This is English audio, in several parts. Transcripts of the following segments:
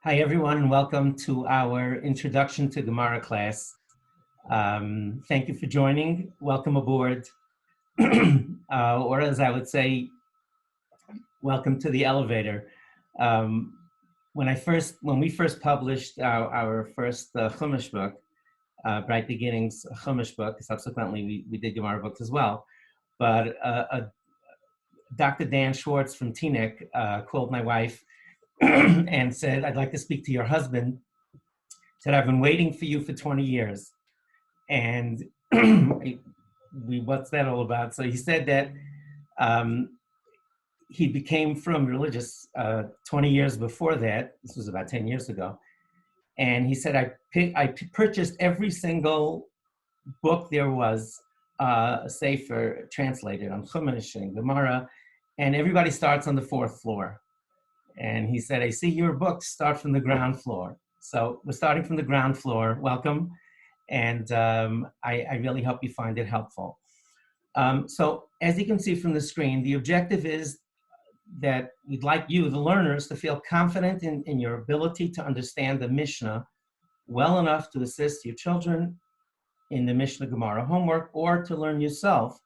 Hi, everyone, and welcome to our Introduction to Gemara class. Thank you for joining. Welcome aboard. Or as I would say, welcome to the elevator. When we first published our first Chumash book, Bright Beginnings Chumash book, subsequently we did Gemara books as well, but Dr. Dan Schwartz from Teaneck called my wife and said, "I'd like to speak to your husband." Said, "I've been waiting for you for 20 years. And what's that all about? So he said that he became from religious 20 years before that. This was about 10 years ago. And he said, I purchased every single book there was, a sefer translated on Chumash and Gemara, and everybody starts on the fourth floor. And he said, I see your books start from the ground floor. So we're starting from the ground floor. Welcome. And I really hope you find it helpful. So as you can see from the screen, the objective is that we'd like you, the learners, to feel confident in your ability to understand the Mishnah well enough to assist your children in the Mishnah Gemara homework, or to learn yourself,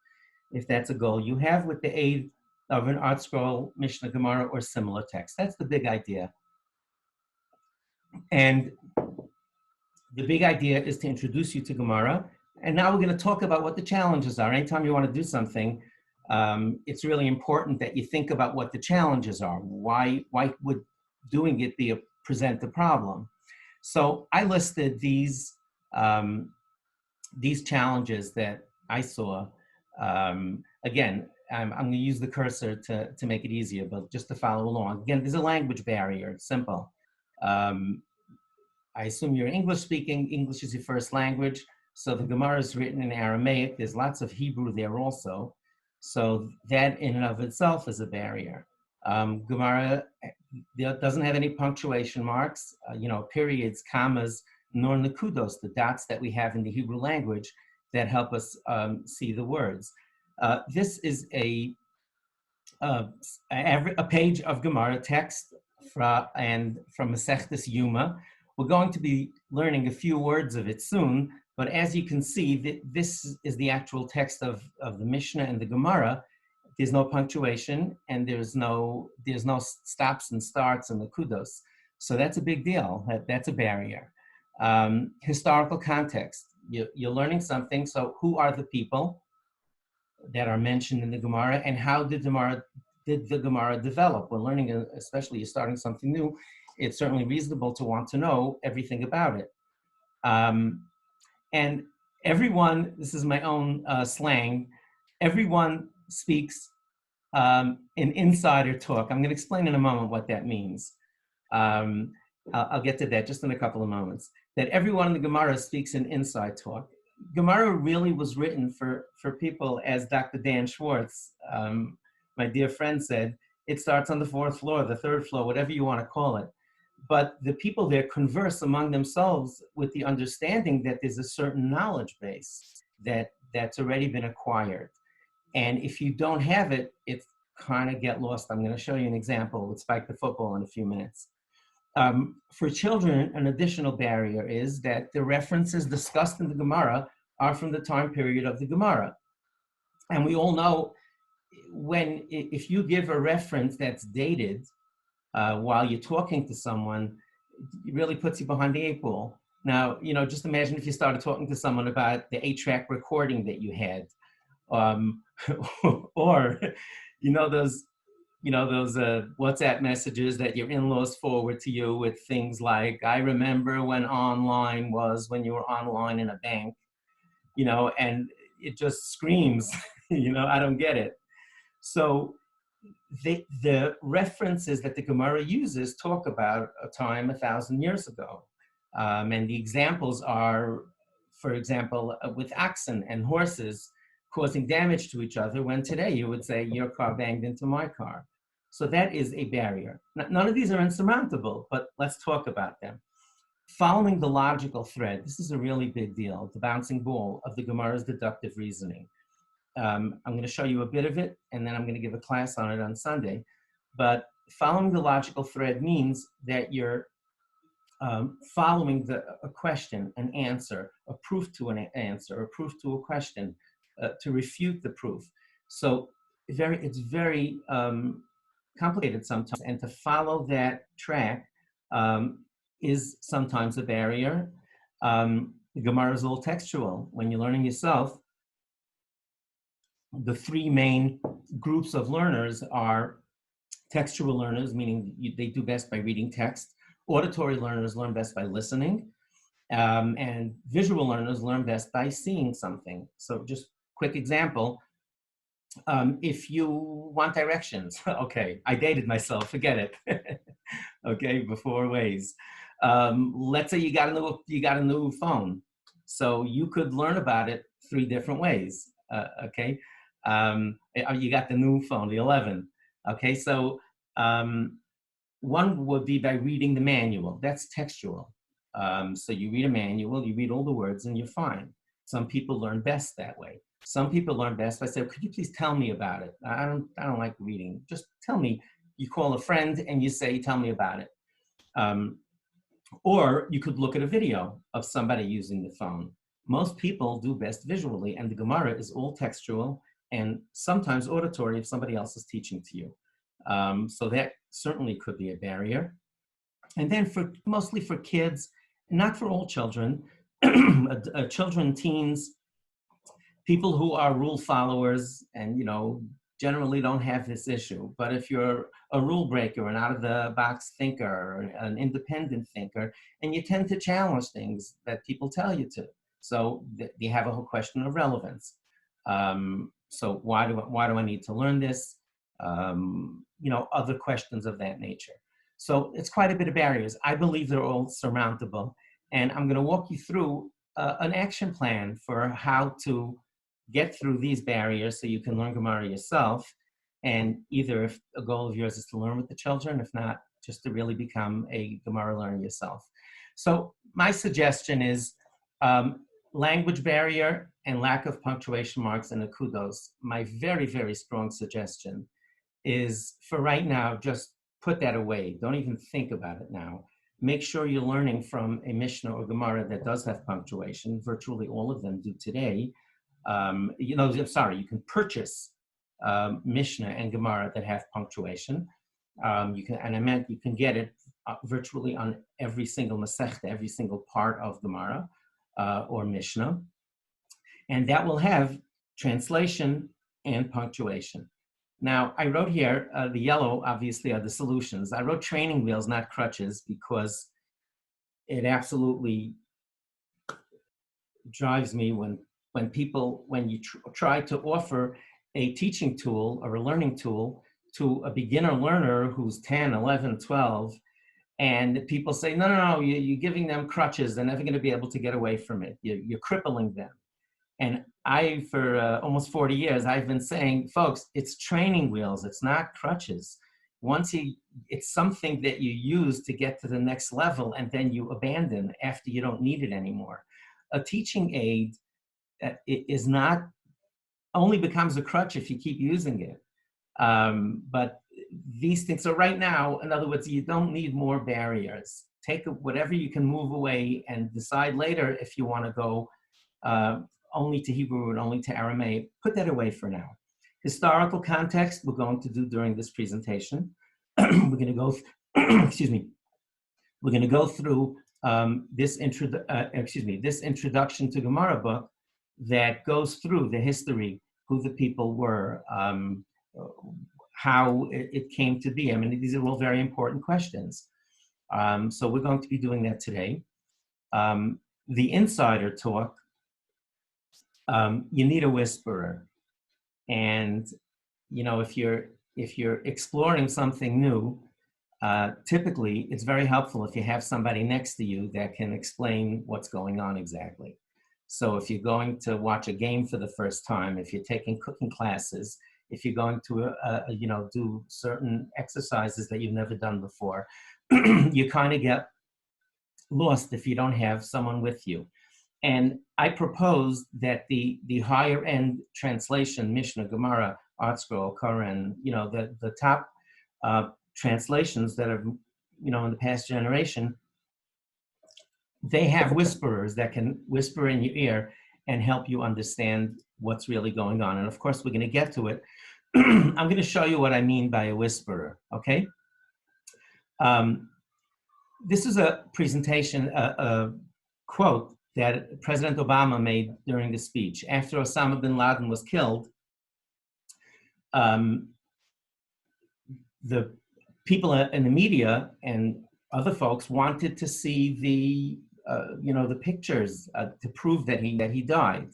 if that's a goal you have, with the aid of an Artscroll Mishna Gemara or similar text. That's the big idea. And the big idea is to introduce you to Gemara. And now we're going to talk about what the challenges are. Anytime you want to do something, it's really important that you think about what the challenges are. Why would doing it present a problem? So I listed these challenges that I saw. Again, I'm going to use the cursor to make it easier, but just to follow along. Again, there's a language barrier. It's simple. I assume you're English speaking. English is your first language. So the Gemara is written in Aramaic. There's lots of Hebrew there also. So that in and of itself is a barrier. Gemara doesn't have any punctuation marks, periods, commas, nor nakudos, the dots that we have in the Hebrew language that help us see the words. This is a page of Gemara text from Masechtas Yuma. We're going to be learning a few words of it soon, but as you can see, this is the actual text of the Mishnah and the Gemara. There's no punctuation, and there's no stops and starts and the kudos. So that's a big deal. That's a barrier. Historical context. You're learning something. So who are the people that are mentioned in the Gemara, and how did the Gemara develop? We're learning, especially you're starting something new, it's certainly reasonable to want to know everything about it. And everyone, this is my own slang, everyone speaks in insider talk. I'm going to explain in a moment what that means. I'll get to that just in a couple of moments. That everyone in the Gemara speaks in inside talk. Gemara really was written for people, as Dr. Dan Schwartz, my dear friend, said, it starts on the fourth floor, the third floor, whatever you want to call it. But the people there converse among themselves with the understanding that there's a certain knowledge base that's already been acquired. And if you don't have it, it kind of get lost. I'm going to show you an example with Spike the Football in a few minutes. For children, an additional barrier is that the references discussed in the Gemara are from the time period of the Gemara. And we all know if you give a reference that's dated while you're talking to someone, it really puts you behind the eight ball. Now, just imagine if you started talking to someone about the 8-track recording that you had, or those WhatsApp messages that your in-laws forward to you with things like, I remember when online was when you were online in a bank, and it just screams, I don't get it. So the references that the Gemara uses talk about a time 1,000 years ago. And the examples are, for example, with oxen and horses causing damage to each other, when today you would say your car banged into my car. So that is a barrier. None of these are insurmountable, but let's talk about them. Following the logical thread, this is a really big deal, the bouncing ball of the Gemara's deductive reasoning. I'm going to show you a bit of it, and then I'm going to give a class on it on Sunday. But following the logical thread means that you're following a question, an answer, a proof to an answer, a proof to a question, to refute the proof. So it's very complicated sometimes, and to follow that track is sometimes a barrier. The Gemara is all textual. When you're learning yourself, the three main groups of learners are textual learners, meaning they do best by reading text. Auditory learners learn best by listening. And visual learners learn best by seeing something. So just quick example, if you want directions, okay, I dated myself, forget it. Okay, before ways. Let's say you got a new phone. So you could learn about it 3 different ways, okay? You got the new phone, the 11. Okay, so one would be by reading the manual. That's textual. So you read a manual, you read all the words, and you're fine. Some people learn best that way. Some people learn best by saying, could you please tell me about it? I don't like reading. Just tell me. You call a friend and you say, tell me about it. Or you could look at a video of somebody using the phone. Most people do best visually, and the Gemara is all textual and sometimes auditory if somebody else is teaching to you. So that certainly could be a barrier. And then mostly for kids, not for all children, children, teens, people who are rule followers and, generally don't have this issue. But if you're a rule breaker, an out-of-the-box thinker, or an independent thinker, and you tend to challenge things that people tell you to. So you have a whole question of relevance. So why do I need to learn this? Other questions of that nature. So it's quite a bit of barriers. I believe they're all surmountable. And I'm going to walk you through an action plan for how to get through these barriers so you can learn Gemara yourself. And either if a goal of yours is to learn with the children, if not, just to really become a Gemara learner yourself. So my suggestion is language barrier and lack of punctuation marks and akudos. My very, very strong suggestion is for right now, just put that away. Don't even think about it now. Make sure you're learning from a Mishnah or Gemara that does have punctuation. Virtually all of them do today. You can purchase Mishnah and Gemara that have punctuation. You can get it virtually on every single Masechta, every single part of Gemara or Mishnah. And that will have translation and punctuation. Now, I wrote here, the yellow obviously are the solutions. I wrote training wheels, not crutches, because it absolutely drives me when you try to offer a teaching tool or a learning tool to a beginner learner who's 10, 11, 12, and people say, no, you're giving them crutches. They're never going to be able to get away from it. You're crippling them. And for almost 40 years, I've been saying, folks, it's training wheels. It's not crutches. It's something that you use to get to the next level, and then you abandon after you don't need it anymore. A teaching aid is not only becomes a crutch if you keep using it. But these things, so right now, in other words, you don't need more barriers. Take whatever you can move away and decide later if you want to go only to Hebrew and only to Aramaic. Put that away for now. Historical context, we're going to do during this presentation. We're going to go, we're going to go through this introduction to Gemara book that goes through the history, who the people were, how it came to be. I mean, these are all very important questions. So we're going to be doing that today. The insider talk, you need a whisperer. And, if you're exploring something new, typically it's very helpful if you have somebody next to you that can explain what's going on exactly. So if you're going to watch a game for the first time, if you're taking cooking classes, if you're going to, do certain exercises that you've never done before, you kind of get lost if you don't have someone with you. And I propose that the higher end translation, Mishnah, Gemara, Artscroll, Koran, the top translations that are, in the past generation, they have whisperers that can whisper in your ear and help you understand what's really going on. And of course, we're going to get to it. I'm going to show you what I mean by a whisperer, okay? This is a presentation, a quote that President Obama made during the speech. After Osama bin Laden was killed, the people in the media and other folks wanted to see the the pictures to prove that he died.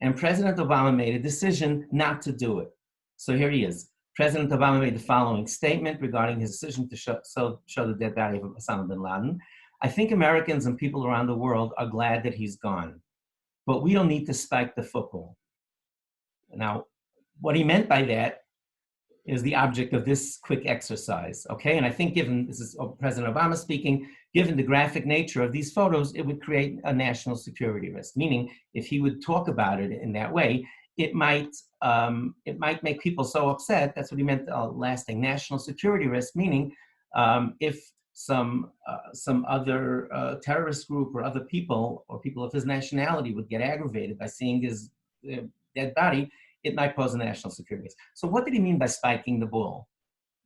And President Obama made a decision not to do it. So here he is. President Obama made the following statement regarding his decision to show the dead body of Osama bin Laden. I think Americans and people around the world are glad that he's gone, but we don't need to spike the football. Now, what he meant by that is the object of this quick exercise, okay? And I think given, this is President Obama speaking, given the graphic nature of these photos, it would create a national security risk, meaning if he would talk about it in that way, it might make people so upset, that's what he meant, a lasting national security risk, meaning if some other terrorist group or other people or people of his nationality would get aggravated by seeing his dead body, it might pose a national security risk. So what did he mean by spiking the ball?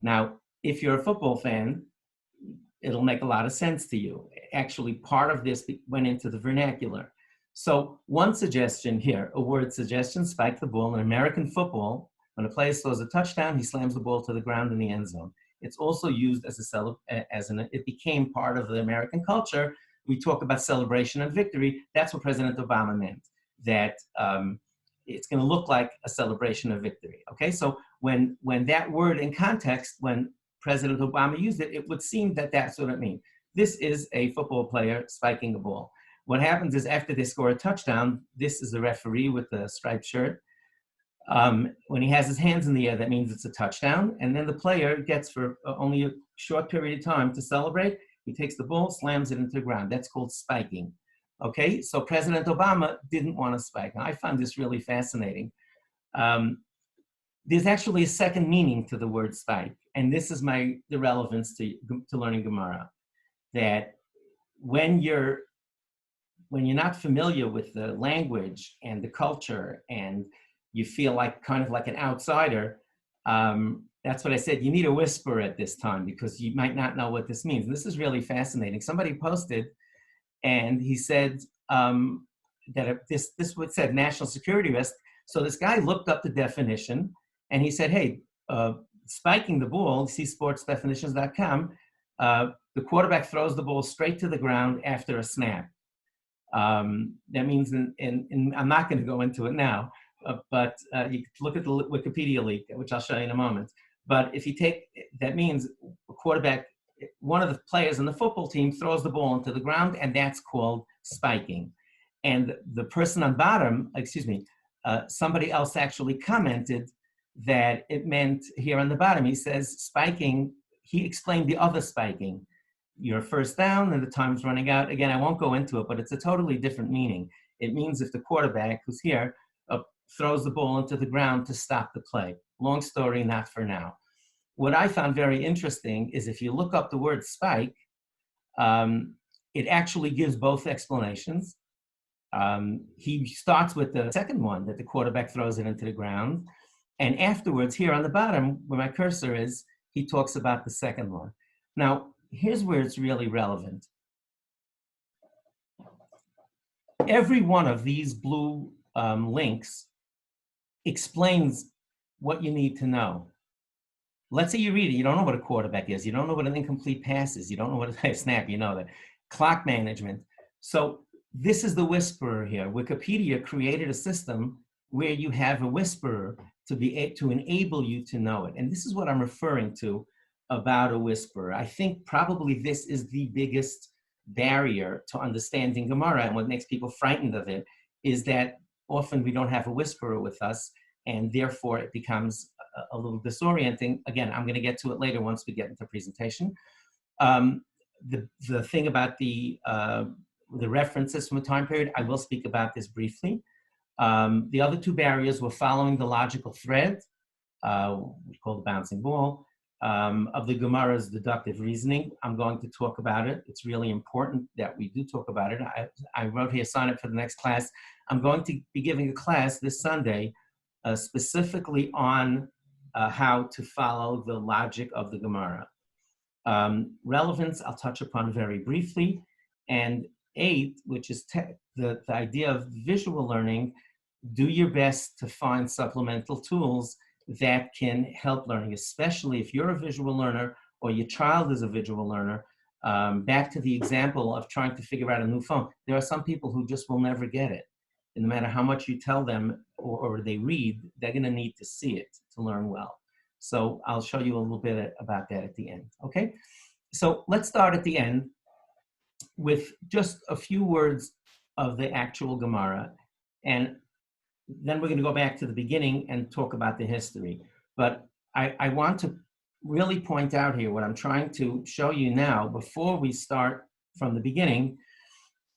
Now, if you're a football fan, it'll make a lot of sense to you. Actually, part of this went into the vernacular. So one suggestion here, a word suggestion, spike the ball. In American football, when a player scores a touchdown, he slams the ball to the ground in the end zone. It's also used as it became part of the American culture. We talk about celebration and victory. That's what President Obama meant, that it's going to look like a celebration of victory. Okay, so when that word in context, when President Obama used it, it would seem that that's what it means. This is a football player spiking a ball. What happens is after they score a touchdown, this is the referee with the striped shirt. When he has his hands in the air, that means it's a touchdown. And then the player gets, for only a short period of time to celebrate, he takes the ball, slams it into the ground. That's called spiking. Okay, so President Obama didn't want to spike. Now, I found this really fascinating. There's actually a second meaning to the word spike, and this is the relevance to learning Gemara. That when you're not familiar with the language and the culture, and you feel like kind of like an outsider, that's what I said. You need a whisper at this time because you might not know what this means. And this is really fascinating. Somebody posted. And he said that this would said national security risk. So this guy looked up the definition, and he said, "Hey, spiking the ball. See sportsdefinitions.com. The quarterback throws the ball straight to the ground after a snap. That means, I'm not going to go into it now, but you can look at the Wikipedia leak, which I'll show you in a moment. But if you take, that means a quarterback." One of the players on the football team throws the ball into the ground, and that's called spiking. And the person on bottom, somebody else actually commented that it meant here on the bottom, he says spiking, he explained the other spiking. You're first down and the time's running out. Again, I won't go into it, but it's a totally different meaning. It means if the quarterback, who's here, throws the ball into the ground to stop the play. Long story, not for now. What I found very interesting is if you look up the word spike, it actually gives both explanations. He starts with the second one, that the quarterback throws it into the ground. And afterwards, here on the bottom, where my cursor is, he talks about the second one. Now, here's where it's really relevant. Every one of these blue links explains what you need to know. Let's say you read it, you don't know what a quarterback is, you don't know what an incomplete pass is, you don't know what a snap, you know that. Clock management. So this is the whisperer here. Wikipedia created a system where you have a whisperer to enable you to know it. And this is what I'm referring to about a whisperer. I think probably this is the biggest barrier to understanding Gemara, and what makes people frightened of it is that often we don't have a whisperer with us, and therefore it becomes a little disorienting. Again, I'm going to get to it later once we get into the presentation. The thing about the references from a time period, I will speak about this briefly. The other two barriers were following the logical thread, we call the bouncing ball, of the Gemara's deductive reasoning. I'm going to talk about it. It's really important that we do talk about it. I wrote here, sign up for the next class. I'm going to be giving a class this Sunday specifically on how to follow the logic of the Gemara. Relevance, I'll touch upon very briefly. And 8, which is the idea of visual learning, do your best to find supplemental tools that can help learning, especially if you're a visual learner or your child is a visual learner. Back to the example of trying to figure out a new phone. There are some people who just will never get it. And no matter how much you tell them or they read, they're going to need to see it to learn well. So I'll show you a little bit about that at the end, okay? So let's start at the end with just a few words of the actual Gemara, and then we're going to go back to the beginning and talk about the history. But I want to really point out here what I'm trying to show you now before we start from the beginning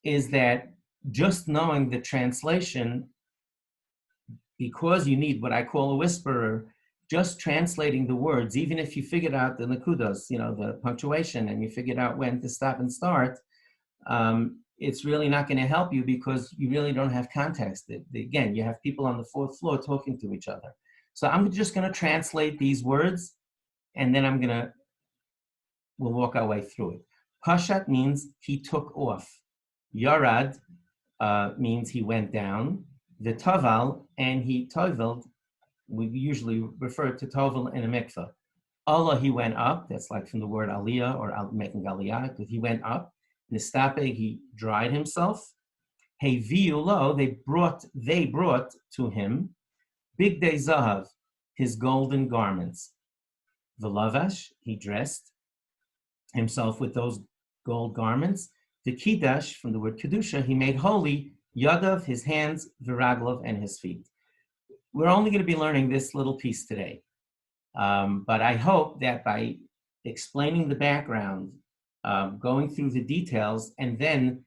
is that just knowing the translation, because you need what I call a whisperer, just translating the words, even if you figured out the nakudas, the punctuation, and you figured out when to stop and start, it's really not going to help you because you really don't have context. Again, you have people on the 4th floor talking to each other. So I'm just going to translate these words, and then we'll walk our way through it. Pashat means he took off. Yarad means he went down. V'toval, and he toveled. We usually refer to tovel in a mikveh. Allah, he went up. That's like from the word aliyah or making aliyah, because he went up. Nistape, he dried himself. Hey viulo, they brought to him big day zahav, his golden garments. V'lavash, he dressed himself with those gold garments. The kiddush, from the word kedusha, he made holy yadav, his hands, v'raglov, and his feet. We're only going to be learning this little piece today, but I hope that by explaining the background, going through the details, and then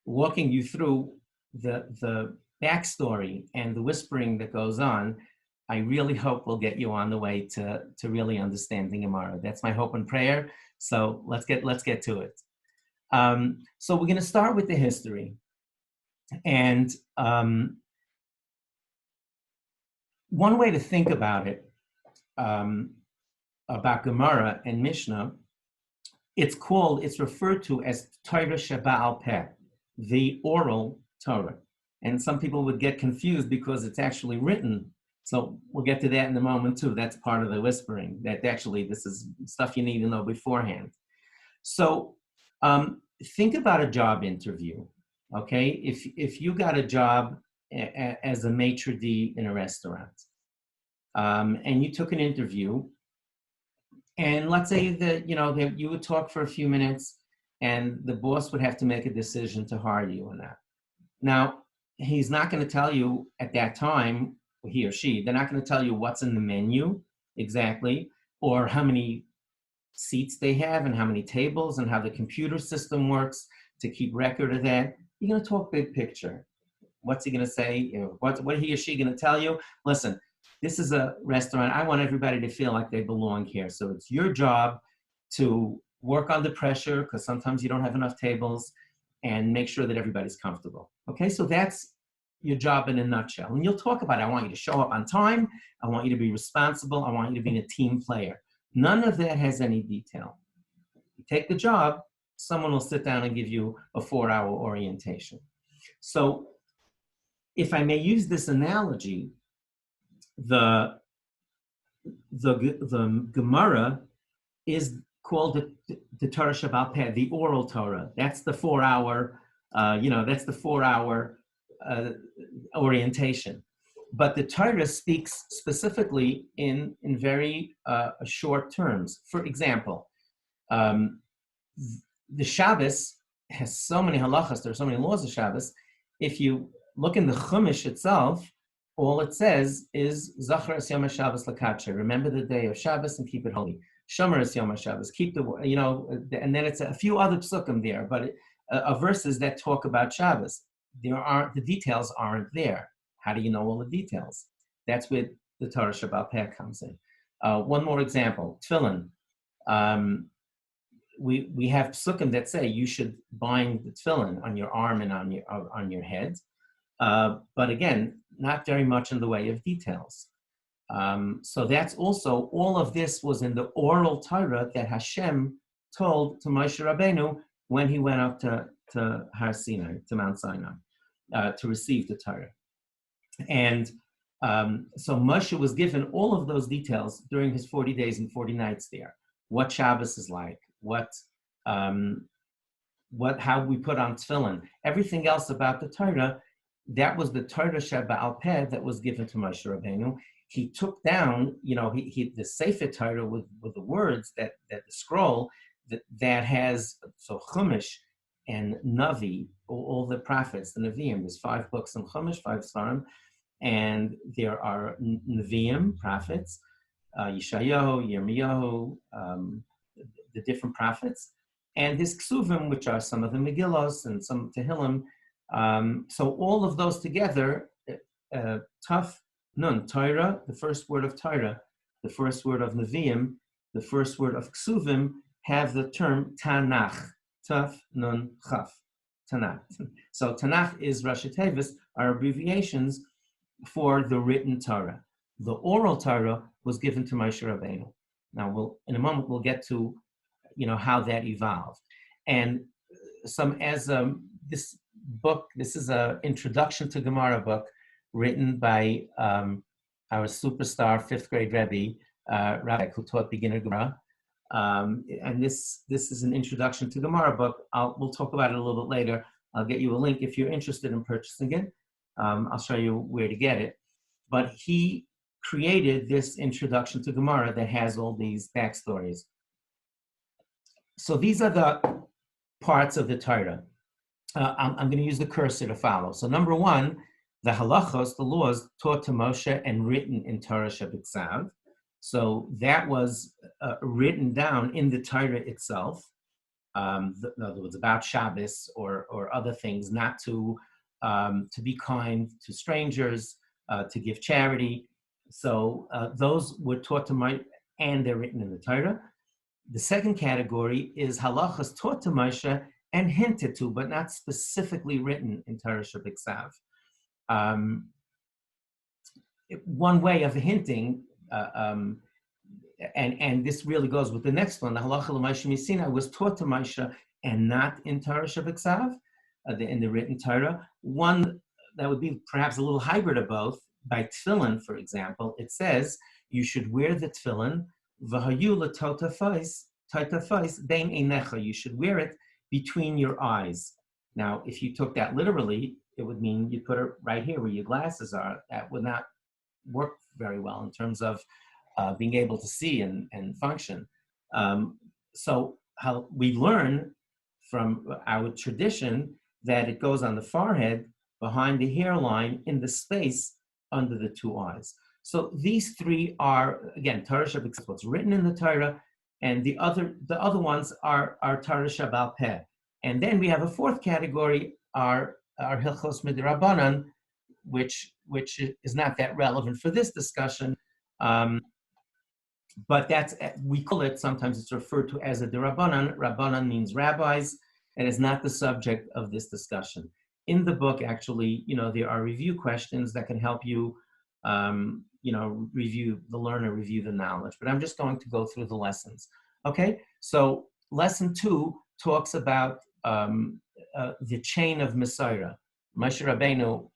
walking you through the backstory and the whispering that goes on, I really hope we'll get you on the way to really understanding Gemara. That's my hope and prayer. So let's get to it. So we're going to start with the history, and one way to think about it, about Gemara and Mishnah, it's referred to as Torah Sheba'al Peh, the oral Torah. And some people would get confused because it's actually written. So we'll get to that in a moment too. That's part of the whispering, that actually this is stuff you need to know beforehand. So think about a job interview, okay? If you got a job as a maitre d' in a restaurant, and you took an interview, and let's say that you would talk for a few minutes, and the boss would have to make a decision to hire you or not. Now, he's not going to tell you at that time, he or she, they're not going to tell you what's in the menu exactly, or how many seats they have, and how many tables, and how the computer system works to keep record of that. You're going to talk big picture. What's he going to say? What he or she going to tell you? Listen, this is a restaurant. I want everybody to feel like they belong here. So it's your job to work under pressure, because sometimes you don't have enough tables, and make sure that everybody's comfortable. Okay, so that's your job in a nutshell. And you'll talk about it. I want you to show up on time. I want you to be responsible. I want you to be a team player. None of that has any detail. You take the job, someone will sit down and give you a 4-hour orientation. So if I may use this analogy, the Gemara is called the Torah Sheba'al Peh, the oral Torah. That's the 4-hour, that's the 4-hour orientation. But the Torah speaks specifically in very short terms. For example, the Shabbos has so many halachas, there are so many laws of Shabbos. If you look in the Chumash itself, all it says is Zachar es Yom HaShabbos l'kadsher. Remember the day of Shabbos and keep it holy. Shomer es Yom HaShabbos. Keep and then it's a few other psukim there, but verses that talk about Shabbos. The details aren't there. How do you know all the details? That's where the Torah Sheba'al Peh comes in. One more example, tefillin. We have psukim that say you should bind the tefillin on your arm and on your head, but again, not very much in the way of details. So that's also, all of this was in the oral Torah that Hashem told to Moshe Rabbeinu when he went up to Har Sinai, to Mount Sinai, to receive the Torah. And so Moshe was given all of those details during his 40 days and 40 nights there. What Shabbos is like, how we put on tefillin, everything else about the Torah. That was the Torah Sheba'al Peh that was given to Moshe Rabbeinu. He took down, the Sefer Torah with the words that the scroll that has, so Chumash and Navi, all the prophets, the Nevi'im. There's 5 books in Chumash, 5 Svarim, and there are Nevi'im, prophets, Yeshayahu, Yirmiyahu, the different prophets, and his Ksuvim, which are some of the Megillos and some Tehillim. So all of those together, Taf Nun, Torah, the first word of Torah, the first word of Nevi'im, the first word of Ksuvim, have the term Tanakh, Taf Nun Chaf, Tanakh. So Tanakh is Rashi Tevis, are abbreviations for the written Torah. The oral Torah was given to Moshe Rabbeinu. Now, in a moment, we'll get to, how that evolved. And this book, this is an introduction to Gemara book written by our superstar 5th grade Rebbe, Rabbi, who taught beginner Gemara. And this is an introduction to Gemara book. We'll talk about it a little bit later. I'll get you a link if you're interested in purchasing it. I'll show you where to get it. But he created this introduction to Gemara that has all these backstories. So these are the parts of the Torah. I'm going to use the cursor to follow. So number 1, the halachos, the laws taught to Moshe and written in Torah Shebiksav. So that was written down in the Torah itself. In other words, about Shabbos or other things, not to be kind to strangers, to give charity. So those were taught to Moshe, and they're written in the Torah. The second category is halachas taught to Moshe and hinted to, but not specifically written in Torah Shebiksav. One way of hinting, and this really goes with the next one, the halacha l'Moshe Misina was taught to Moshe and not in Torah Shebiksav, in the written Torah. One that would be perhaps a little hybrid of both. By tefillin, for example, it says you should wear the tefillin v'hayu l'totafos bein einecha. You should wear it between your eyes. Now, if you took that literally, it would mean you put it right here where your glasses are. That would not work very well in terms of being able to see and function. So how we learn from our tradition that it goes on the forehead, behind the hairline, in the space under the 2 eyes. So these 3 are, again, Torah Shebiksav, what's written in the Torah, and the other ones are Torah Sheba'al Peh. And then we have a 4th category, our Hilchos Midrabanan, which is not that relevant for this discussion, but we call it, sometimes it's referred to as a Derabanan. Rabbanan means rabbis, and is not the subject of this discussion. In the book, actually, there are review questions that can help you, review the knowledge. But I'm just going to go through the lessons. Okay, so lesson 2 talks about the chain of Messiah. Moshe Rabbeinu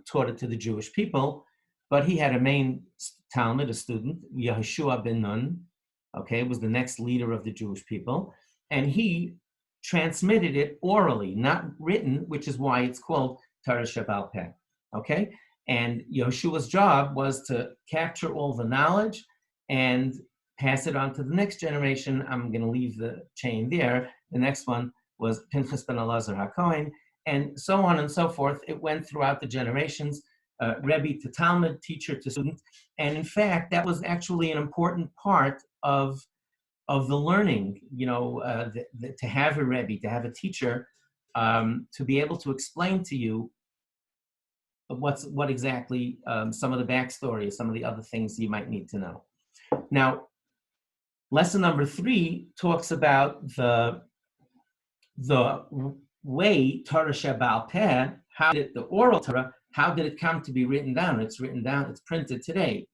taught it to the Jewish people, but he had a main Talmud, a student, Yehoshua ben Nun, was the next leader of the Jewish people, and he transmitted it orally, not written, which is why it's called Torah Sheba'al Peh. And Yeshua's job was to capture all the knowledge and pass it on to the next generation. I'm going to leave the chain there. The next one was Pinchas ben Elazar HaKohen, and so on and so forth. It went throughout the generations, Rebbe to Talmud, teacher to student. And in fact, that was actually an important part of the learning, to have a Rebbe, to have a teacher, to be able to explain to you what exactly some of the backstory, some of the other things you might need to know. Now, lesson number 3 talks about the way Torah Sheba'al Peh, how did the oral Torah, how did it come to be written down? It's written down, it's printed today.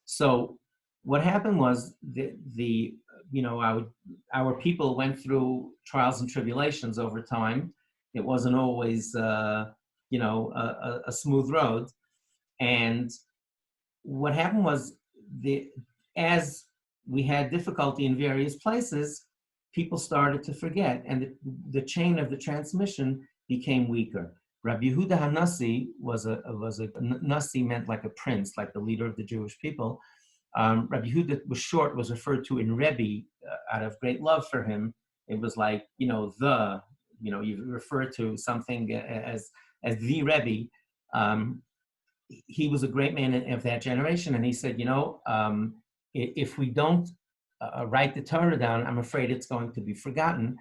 So what happened was our people went through trials and tribulations over time. It wasn't always a smooth road. And what happened was as we had difficulty in various places, people started to forget, and the chain of the transmission became weaker. Rabbi Yehuda HaNassi was a Nasi meant like a prince, like the leader of the Jewish people. Rabbi Yehuda was referred to in Rebbe out of great love for him. It was like, you refer to something as the Rebbe. He was a great man of that generation, and he said, if we don't write the Torah down, I'm afraid it's going to be forgotten.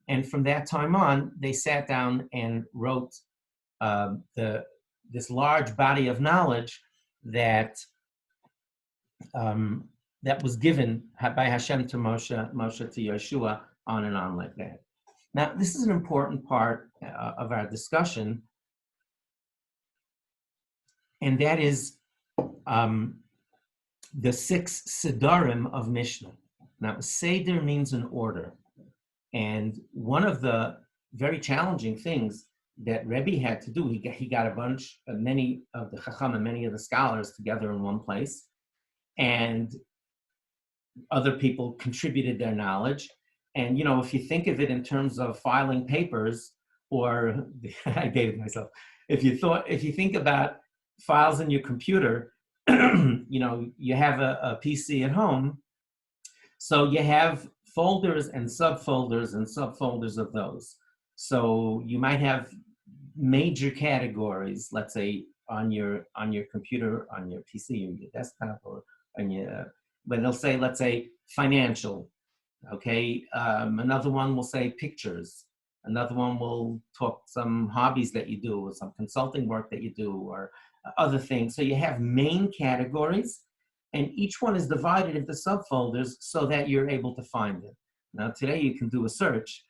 And from that time on, they sat down and wrote this large body of knowledge that was given by Hashem to Moshe to Yeshua, on and on like that. Now, this is an important part of our discussion, and that is the 6 Siddharim of Mishnah. Now, Seder means an order. And one of the very challenging things that Rebbe had to do, he got many of the Chacham and many of the scholars together in one place, and other people contributed their knowledge. And, if you think of it in terms of filing papers, or I dated myself, if you think about files in your computer, you have a PC at home, so you have folders and subfolders of those. So you might have major categories, let's say on your computer, on your PC, or your desktop, or on but they'll say, let's say, financial. Okay, another one will say pictures. Another one will talk some hobbies that you do, or some consulting work that you do, or other things. So you have main categories, and each one is divided into subfolders so that you're able to find it. Now, today you can do a search,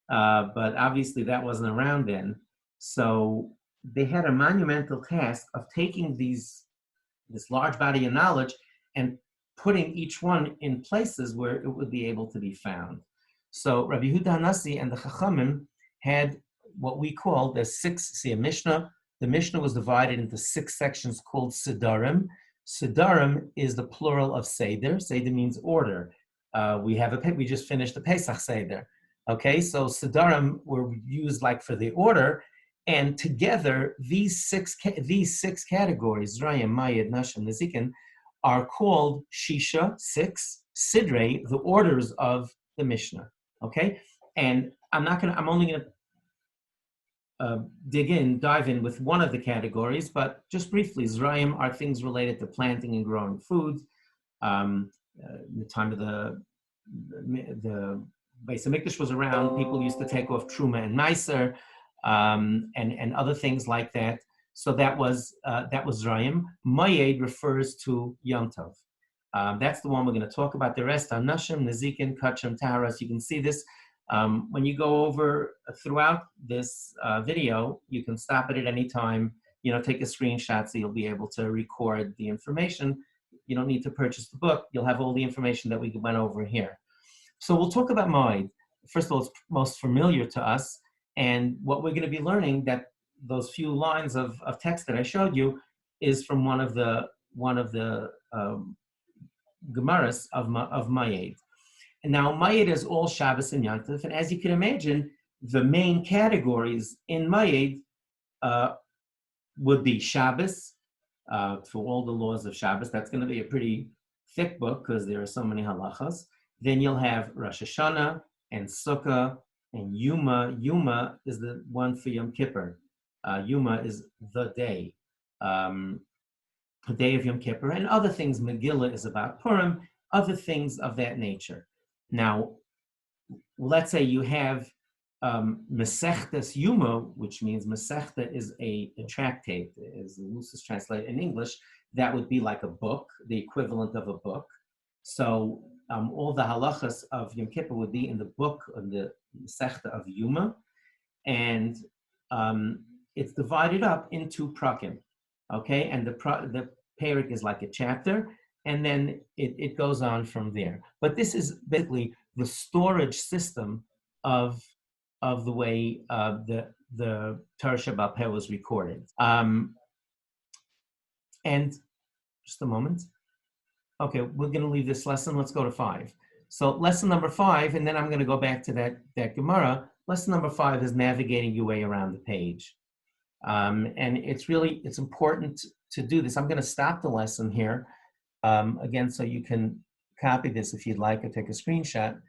but obviously that wasn't around then. So they had a monumental task of taking this large body of knowledge and putting each one in places where it would be able to be found. So Rabbi Yehuda HaNassi and the Chachamim had what we call the 6, Mishnah. The Mishnah was divided into 6 sections called Siddharim. Siddharim is the plural of Seder. Seder means order. We just finished the Pesach Seder. Okay, so Siddharim were used like for the order, and together these six categories, Zrayim, Mayed, Nashim, Nezikin, are called Shisha, 6, Sidrei, the orders of the Mishnah. Okay, and I'm only going to dive in with one of the categories, but just briefly, Zrayim are things related to planting and growing food. The time of the Beis HaMikdash was around, people used to take off Truma and Meiser, and other things like that. So that was Zrayim. Mayed refers to Yom Tov. That's the one we're going to talk about. The rest are Nashim, Nezikin, Kachim, Taharas. You can see this. When you go over throughout this video, you can stop it at any time, take a screenshot so you'll be able to record the information. You don't need to purchase the book. You'll have all the information that we went over here. So we'll talk about Moed. First of all, it's most familiar to us. And what we're going to be learning, that those few lines of text that I showed you, is from one of the Gemaras of Moed. And now Moed is all Shabbos and Yom Tov. And as you can imagine, the main categories in Moed would be Shabbos, for all the laws of Shabbos. That's going to be a pretty thick book because there are so many halachas. Then you'll have Rosh Hashanah and Sukkah and Yuma. Yuma is the one for Yom Kippur. Yuma is the day of Yom Kippur, and other things. Megillah is about Purim, other things of that nature. Now, let's say you have Masechtas Yuma, which means Masechta is a tractate, as the loosest translated in English. That would be like a book, the equivalent of a book. So all the halachas of Yom Kippur would be in the book of the Sechta of Yuma, and it's divided up into prakim, okay? And the parak is like a chapter, and then it goes on from there. But this is basically the storage system of the way the Torah Shabbat Peh was recorded. And just a moment. Okay, we're going to leave this lesson. Let's go to 5. So lesson number 5, and then I'm going to go back to that Gemara. Lesson number 5 is navigating your way around the page. And it's important to do this. I'm going to stop the lesson here, again, so you can copy this if you'd like or take a screenshot.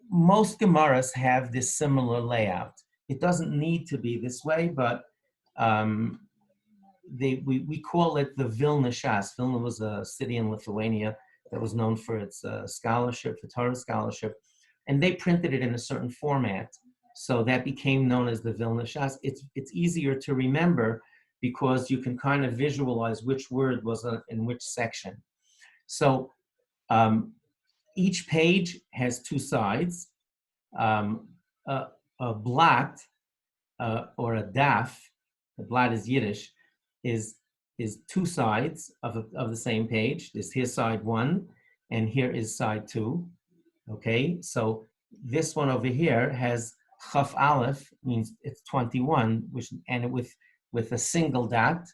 Most Gemaras have this similar layout. It doesn't need to be this way, but we call it the Vilna Shas. Vilna was a city in Lithuania that was known for its scholarship, for Torah scholarship, and they printed it in a certain format, so that became known as the Vilna Shas. It's easier to remember because you can kind of visualize which word was in which section. So each page has 2 sides. A blat or a daf, the blat is Yiddish, is 2 sides of the same page. Here's side 1, and here is side 2. Okay, so this one over here has Chaf Aleph, means it's 21, and with a single dot,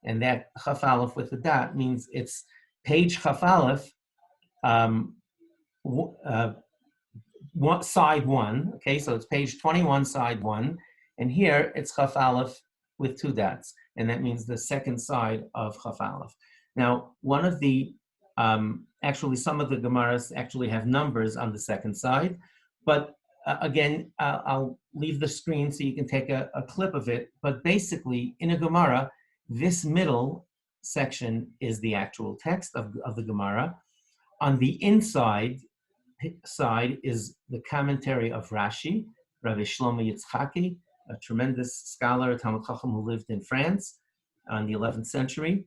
and that Chaf Aleph with a dot means it's page Chaf Aleph, side 1. Okay, so it's page 21, side 1, and here it's Chaf Aleph with 2 dots, and that means the second side of Chaf Aleph. Now, one of the actually, some of the Gemaras actually have numbers on the second side, but again, I'll leave the screen so you can take a clip of it. But basically, in a Gemara, this middle section is the actual text of the Gemara. On the inside side is the commentary of Rashi, Rabbi Shlomo Yitzchaki, a tremendous scholar, a Talmud Chacham who lived in France in the 11th century.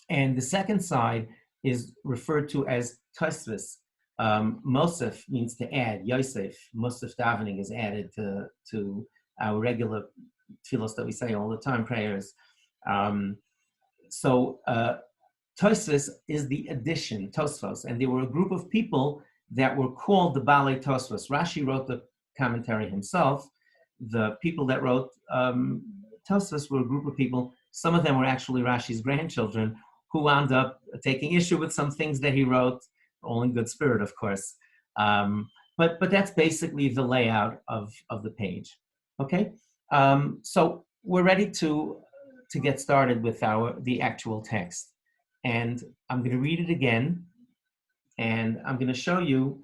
And the second side is referred to as Tosfos. Mosef means to add. Yosef, Mosef davening is added to our regular tefillos that we say all the time, prayers. So Tosfos is the addition, Tosfos. And there were a group of people that were called the Balei Tosfos. Rashi wrote the commentary himself. The people that wrote Tosfos were a group of people. Some of them were actually Rashi's grandchildren, who wound up taking issue with some things that he wrote, all in good spirit, of course. But that's basically the layout of the page. Okay, so we're ready to get started with the actual text, and I'm going to read it again, and I'm going to show you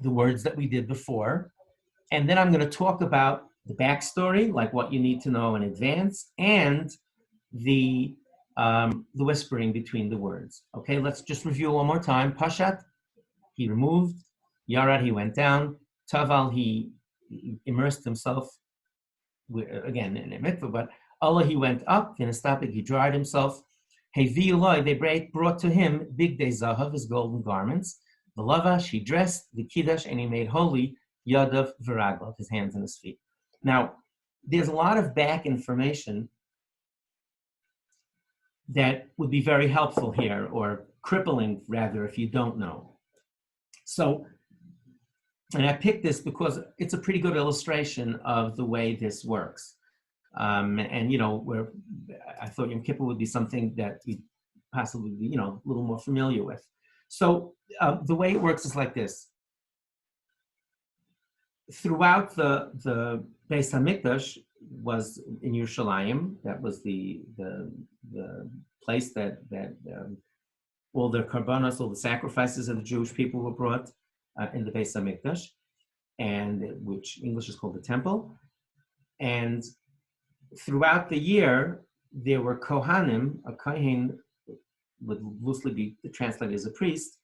the words that we did before, and then I'm going to talk about the backstory, like what you need to know in advance, and the whispering between the words. Okay, let's just review one more time. Pashat, he removed. Yarad, he went down. Taval, he immersed himself, again in a mikveh, but Allah, he went up. Kinestapik, he dried himself. Hevi Eloi, they brought to him big day zahav, his golden garments. The lavash, he dressed. The kiddush, and he made holy yadav v'raglav, his hands and his feet. Now, there's a lot of back information that would be very helpful here, or crippling rather, if you don't know. So, and I picked this because it's a pretty good illustration of the way this works. And you know, I thought Yom Kippur would be something that we possibly be, you know, a little more familiar with. So the way it works is like this. Throughout the Beis Hamikdash was in Yerushalayim. That was the place that all the karbanos, all the sacrifices of the Jewish people were brought in the Beis Hamikdash, and which English is called the temple. And throughout the year, there were Kohanim. A Kohen would loosely be translated as a priest.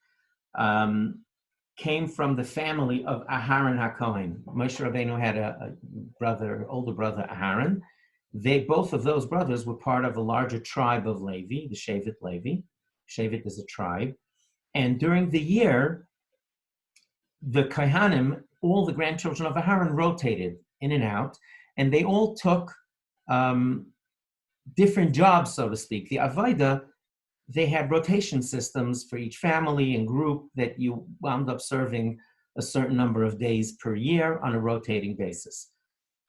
Came from the family of Aharon HaKohen. Moshe Rabbeinu had a brother, older brother, Aharon. Both of those brothers were part of a larger tribe of Levi, the Shevet Levi. Shevet is a tribe. And during the year, the Kohanim, all the grandchildren of Aharon, rotated in and out, and they all took different jobs, so to speak. The Avodah, they had rotation systems for each family and group that you wound up serving a certain number of days per year on a rotating basis.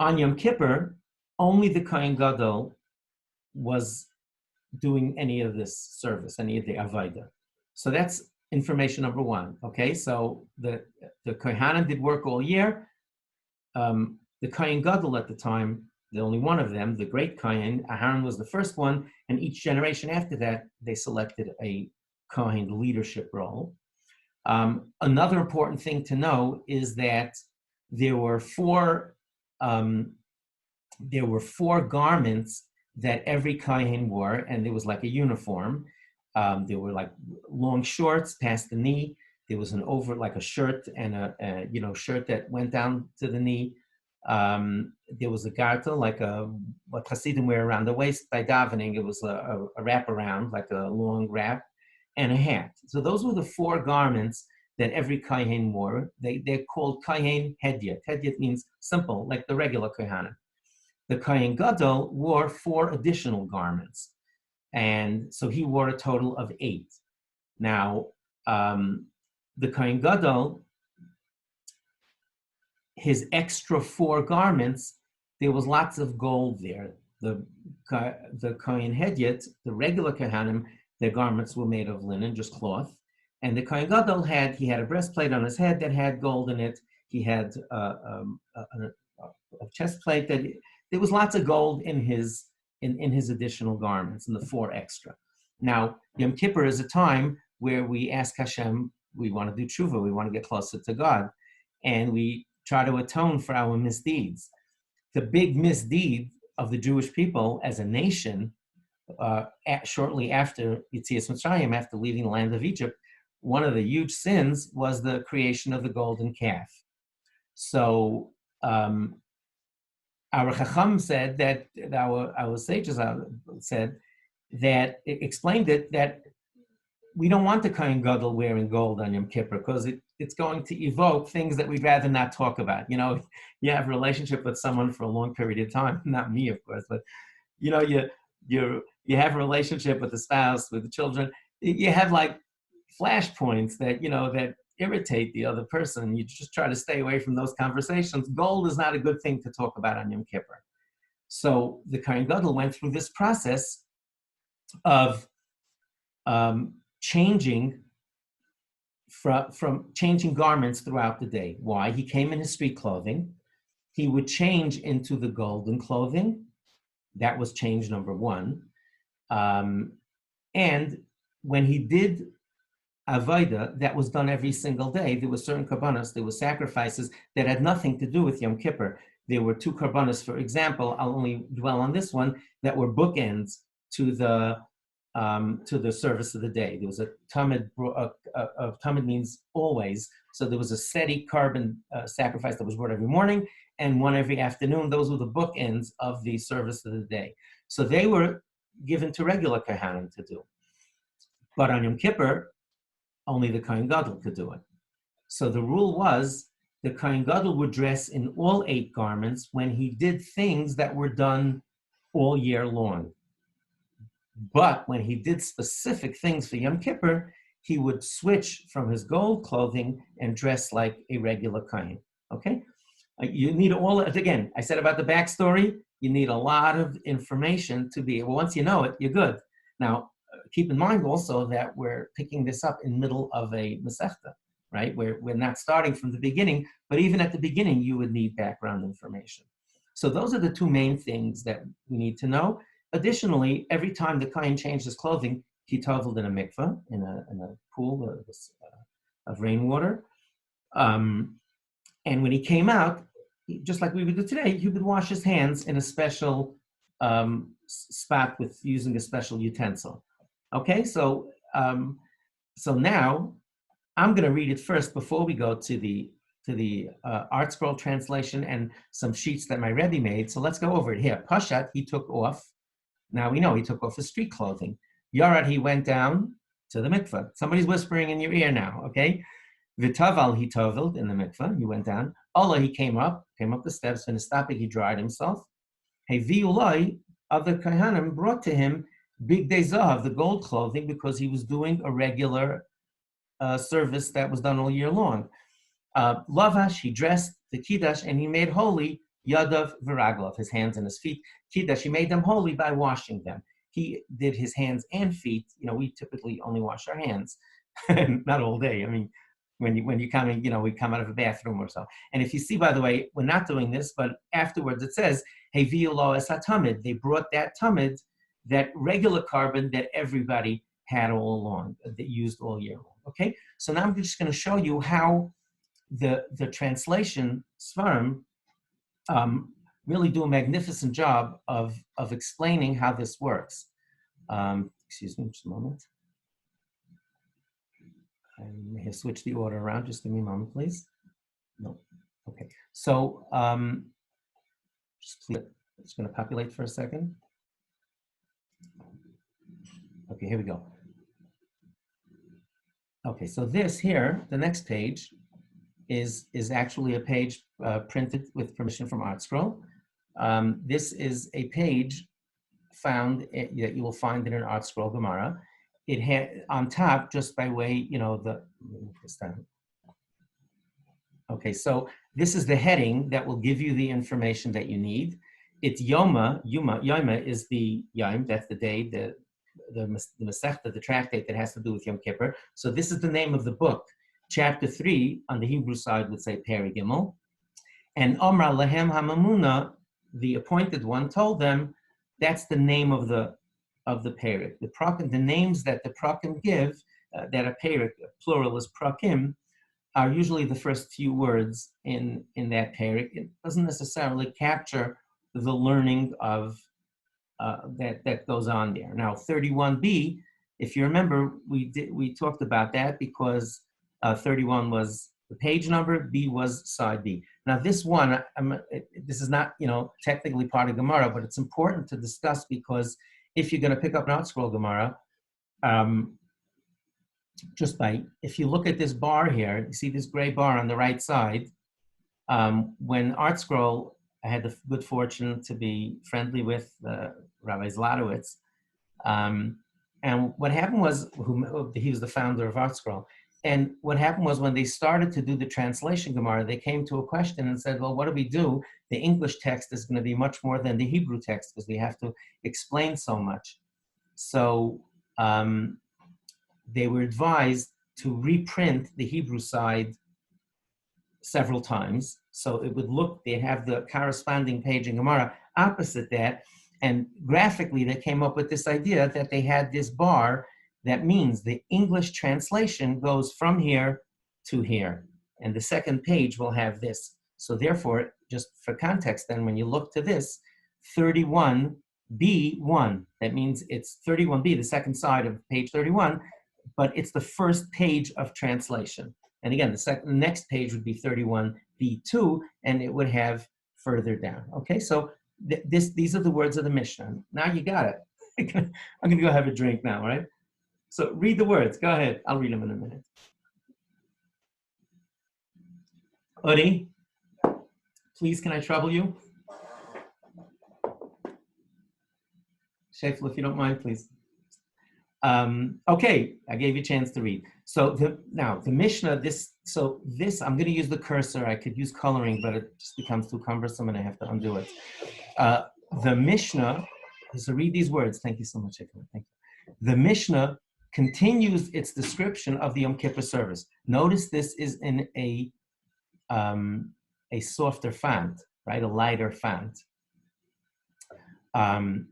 On Yom Kippur, only the Kohen Gadol was doing any of this service, any of the Avodah. So that's information number one, okay? So the Kohanim did work all year. The Kohen Gadol at the time, the only one of them, the great Kohen, Aharon was the first one, and each generation after that, they selected a Kohen leadership role. Another important thing to know is that there were four garments that every Kohen wore, and there was like a uniform. There were like long shorts past the knee. There was an like a shirt and a shirt that went down to the knee. There was a gartel, like what Hasidim wear around the waist by davening. It was a wrap around, like a long wrap, and a hat. So those were the four garments that every Kohen wore. They're called Kohen Hedyot. Hedyot means simple, like the regular Kohanim. The Kohen Gadol wore 4 additional garments, and so he wore a total of 8. Now, the Kohen Gadol, his extra 4 garments, there was lots of gold there. The Kohen Hedyot, the regular Kohanim, their garments were made of linen, just cloth. And the Kohen Gadol had a breastplate on his head that had gold in it. He had a chest plate that there was lots of gold in his additional garments, in the 4 extra. Now, Yom Kippur is a time where we ask Hashem, we want to do tshuva, we want to get closer to God, and we try to atone for our misdeeds. The big misdeed of the Jewish people as a nation, shortly after Yetzias Mitzrayim, after leaving the land of Egypt, one of the huge sins was the creation of the golden calf. So our Chacham said that, our sages said that, explained it, that we don't want the Kohen Gadol wearing gold on Yom Kippur because it's going to evoke things that we'd rather not talk about. You know, you have a relationship with someone for a long period of time, not me, of course, but you know, you have a relationship with the spouse, with the children. You have like flashpoints that, you know, that irritate the other person. You just try to stay away from those conversations. Gold is not a good thing to talk about on Yom Kippur. So the Kohen Gadol went through this process of changing from changing garments throughout the day. Why? He came in his street clothing. He would change into the golden clothing. That was change number 1. And when he did Avodah, that was done every single day. There were certain karbanos, there were sacrifices that had nothing to do with Yom Kippur. There were 2 karbanos, for example, I'll only dwell on this one, that were bookends to the service of the day. There was a tamid. Tamid means always. So there was a steady carbon sacrifice that was brought every morning and one every afternoon. Those were the bookends of the service of the day. So they were given to regular Kohanim to do. But on Yom Kippur, only the Kohen Gadol could do it. So the rule was the Kohen Gadol would dress in all 8 garments when he did things that were done all year long. But when he did specific things for Yom Kippur, he would switch from his gold clothing and dress like a regular Kohen. Okay? You need again, I said about the backstory, you need a lot of information to be able, once you know it, you're good. Now, keep in mind also that we're picking this up in middle of a Masechta, right? We're not starting from the beginning, but even at the beginning, you would need background information. So those are the 2 main things that we need to know. Additionally, every time the Kohen changed his clothing, he toveled in a mikveh, in a pool of rainwater. And when he came out, just like we would do today, he would wash his hands in a special spot with using a special utensil. Okay, so now I'm going to read it first before we go to the Artscroll translation and some sheets that my Rebbe made. So let's go over it here. Pashat, he took off. Now we know he took off his street clothing. Yarad, he went down to the mikveh. Somebody's whispering in your ear now, okay? V'taval, he toveled in the mikveh, he went down. Allah, he came up the steps, and he dried himself. Hey, viulai, other Kohanim brought to him big day zahav, the gold clothing, because he was doing a regular service that was done all year long. Lavash, he dressed the kiddush, and he made holy yadav v'raglav, his hands and his feet. Kiddush, he made them holy by washing them. He did his hands and feet. We typically only wash our hands, not all day. I mean, when you come in, we come out of a bathroom or so. And if you see, by the way, we're not doing this, but afterwards it says, hey, vi'ulo es hatamid. They brought that tamid, that regular carbon that everybody had all along, that used all year long. Okay, so now I'm just going to show you how the translation Svarim really do a magnificent job of explaining how this works. Excuse me, just a moment. I may have switched the order around. Just give me a moment, please. No. Okay. So it's going to populate for a second. Okay, here we go. Okay, so this here, the next page, is actually a page printed with permission from Artscroll. This is a page found that you will find in an Artscroll Gemara. It had on top, just by way, okay, so this is the heading that will give you the information that you need. It's Yoma is the Yom, that's the day, the Masechta, the tractate that has to do with Yom Kippur. So this is the name of the book. Chapter 3 on the Hebrew side would say Peri Gimel. And Omra Lahem HaMamuna, the appointed one, told them that's the name of the Perik. The names that the Prakim give, that a Perik, plural is Prakim, are usually the first few words in that Perik. It doesn't necessarily capture the learning of that goes on there. Now, 31b, if you remember, we talked about that because 31 was the page number, B was side B. Now, this one, this is not technically part of Gemara, but it's important to discuss because if you're going to pick up an Artscroll Gemara, if you look at this bar here, you see this gray bar on the right side. When Artscroll, I had the good fortune to be friendly with Rabbi Zlotowitz, and what happened was, he was the founder of Artscroll, and what happened was when they started to do the translation Gemara, they came to a question and said, well, what do we do? The English text is going to be much more than the Hebrew text because we have to explain so much. So they were advised to reprint the Hebrew side several times. So it would look, they have the corresponding page in Gemara opposite that. And graphically, they came up with this idea that they had this bar that means the English translation goes from here to here. And the second page will have this. So therefore, just for context, then when you look to this, 31b1, that means it's 31b, the second side of page 31, but it's the first page of translation. And again, the next page would be 31b2, and it would have further down. Okay, so these are the words of the Mishnah. Now you got it. I'm going to go have a drink now, right? So read the words. Go ahead. I'll read them in a minute. Uri, please, can I trouble you? Shefel, if you don't mind, please. Okay, I gave you a chance to read. So now the Mishnah, this, I'm going to use the cursor. I could use coloring, but it just becomes too cumbersome and I have to undo it. The Mishnah, so read these words. Thank you so much, Shefel. Thank you. The Mishnah continues its description of the Yom Kippur service. Notice this is in a softer font, right? A lighter font. And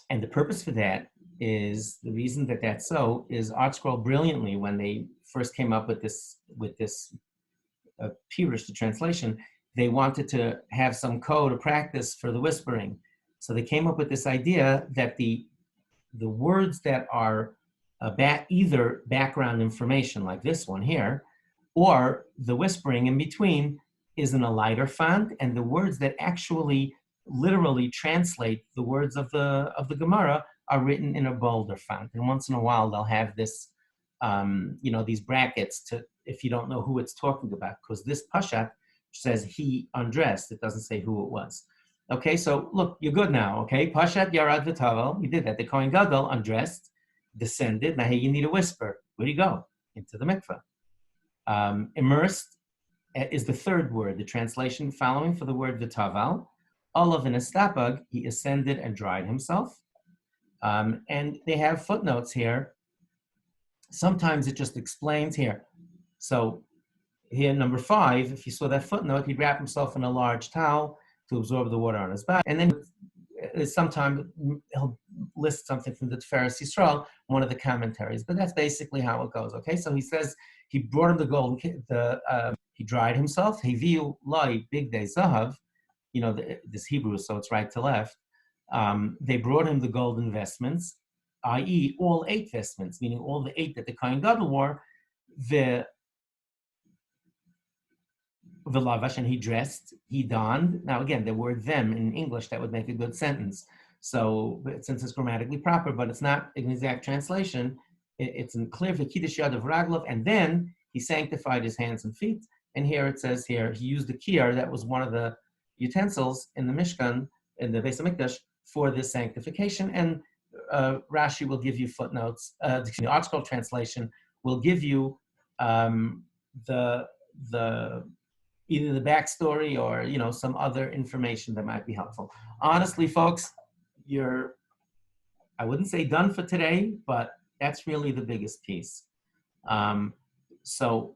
the purpose for that is, the reason that that's so is Artscroll brilliantly, when they first came up with this Pirush, the translation, they wanted to have some code or practice for the whispering. So they came up with this idea that the words that are either background information like this one here, or the whispering in between is in a lighter font, and the words that actually literally translate the words of the Gemara are written in a bolder font. And once in a while, they'll have this, these brackets to, if you don't know who it's talking about, because this Pashat says he undressed. It doesn't say who it was. Okay, so look, you're good now, okay? Pashat Yarad V'Tavel, you did that. The Kohen Gadol undressed, descended. Now here you need a whisper. Where do you go? Into the mikveh. Immersed is the third word, the translation following for the word V'Tavel. Olav in Estapag, he ascended and dried himself. And they have footnotes here. Sometimes it just explains here. So here, number 5, if you saw that footnote, he'd wrap himself in a large towel to absorb the water on his back. And then sometimes he'll list something from the Tiferes Yisrael, one of the commentaries. But that's basically how it goes, okay? So he says he brought him the gold, he dried himself. Heviu lai big day zahav, this Hebrew, so it's right to left. They brought him the golden vestments, i.e. all 8 vestments, meaning all the 8 that the Kohen Gadol wore, the lavash, and he dressed, he donned. Now again, the word them in English, that would make a good sentence. So since it's grammatically proper, but it's not an exact translation, it's in clear v'kiddush yad of raglov, and then he sanctified his hands and feet. And here it says here, he used the kiyar, that was one of the utensils in the Mishkan, in the Beis HaMikdash, for this sanctification. And Rashi will give you footnotes. The Artscroll translation will give you the either the backstory or some other information that might be helpful. Honestly, folks, I wouldn't say done for today, but that's really the biggest piece. So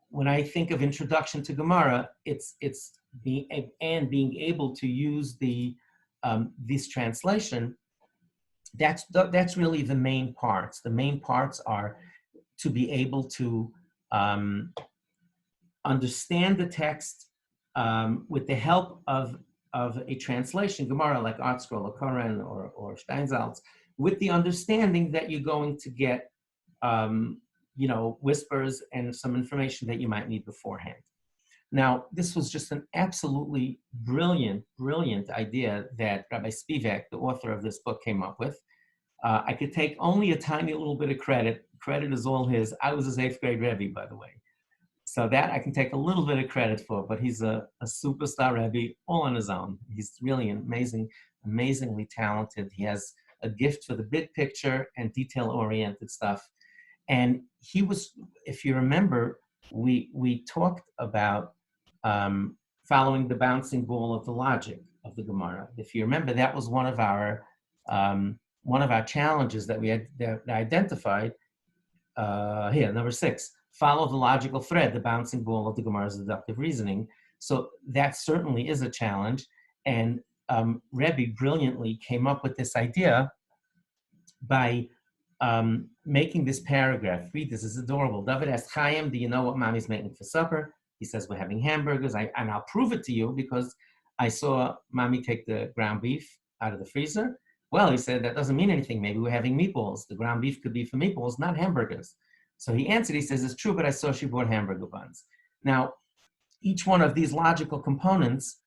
when I think of introduction to Gemara, it's being able to use this translation. That's really the main parts. The main parts are to be able to understand the text with the help of a translation, Gemara like Artscroll or Koren or Steinsaltz, with the understanding that you're going to get whispers and some information that you might need beforehand. Now, this was just an absolutely brilliant idea that Rabbi Spivak, the author of this book, came up with. I could take only a tiny little bit of credit. Credit is all his. I was his 8th grade Rebbe, by the way. So that I can take a little bit of credit for, but he's a superstar Rebbe all on his own. He's really amazingly talented. He has a gift for the big picture and detail-oriented stuff. And he was, if you remember, we talked about following the bouncing ball of the logic of the Gemara. If you remember, that was one of our challenges that we had that identified. Here, number 6, follow the logical thread, the bouncing ball of the Gemara's deductive reasoning. So that certainly is a challenge. And Rebbe brilliantly came up with this idea by making this paragraph. Read this, it's adorable. David asked Chaim, do you know what mommy's making for supper? He says, we're having hamburgers. And I'll prove it to you because I saw mommy take the ground beef out of the freezer. Well, he said, that doesn't mean anything. Maybe we're having meatballs. The ground beef could be for meatballs, not hamburgers. So he answered, he says, it's true, but I saw she bought hamburger buns. Now, each one of these logical components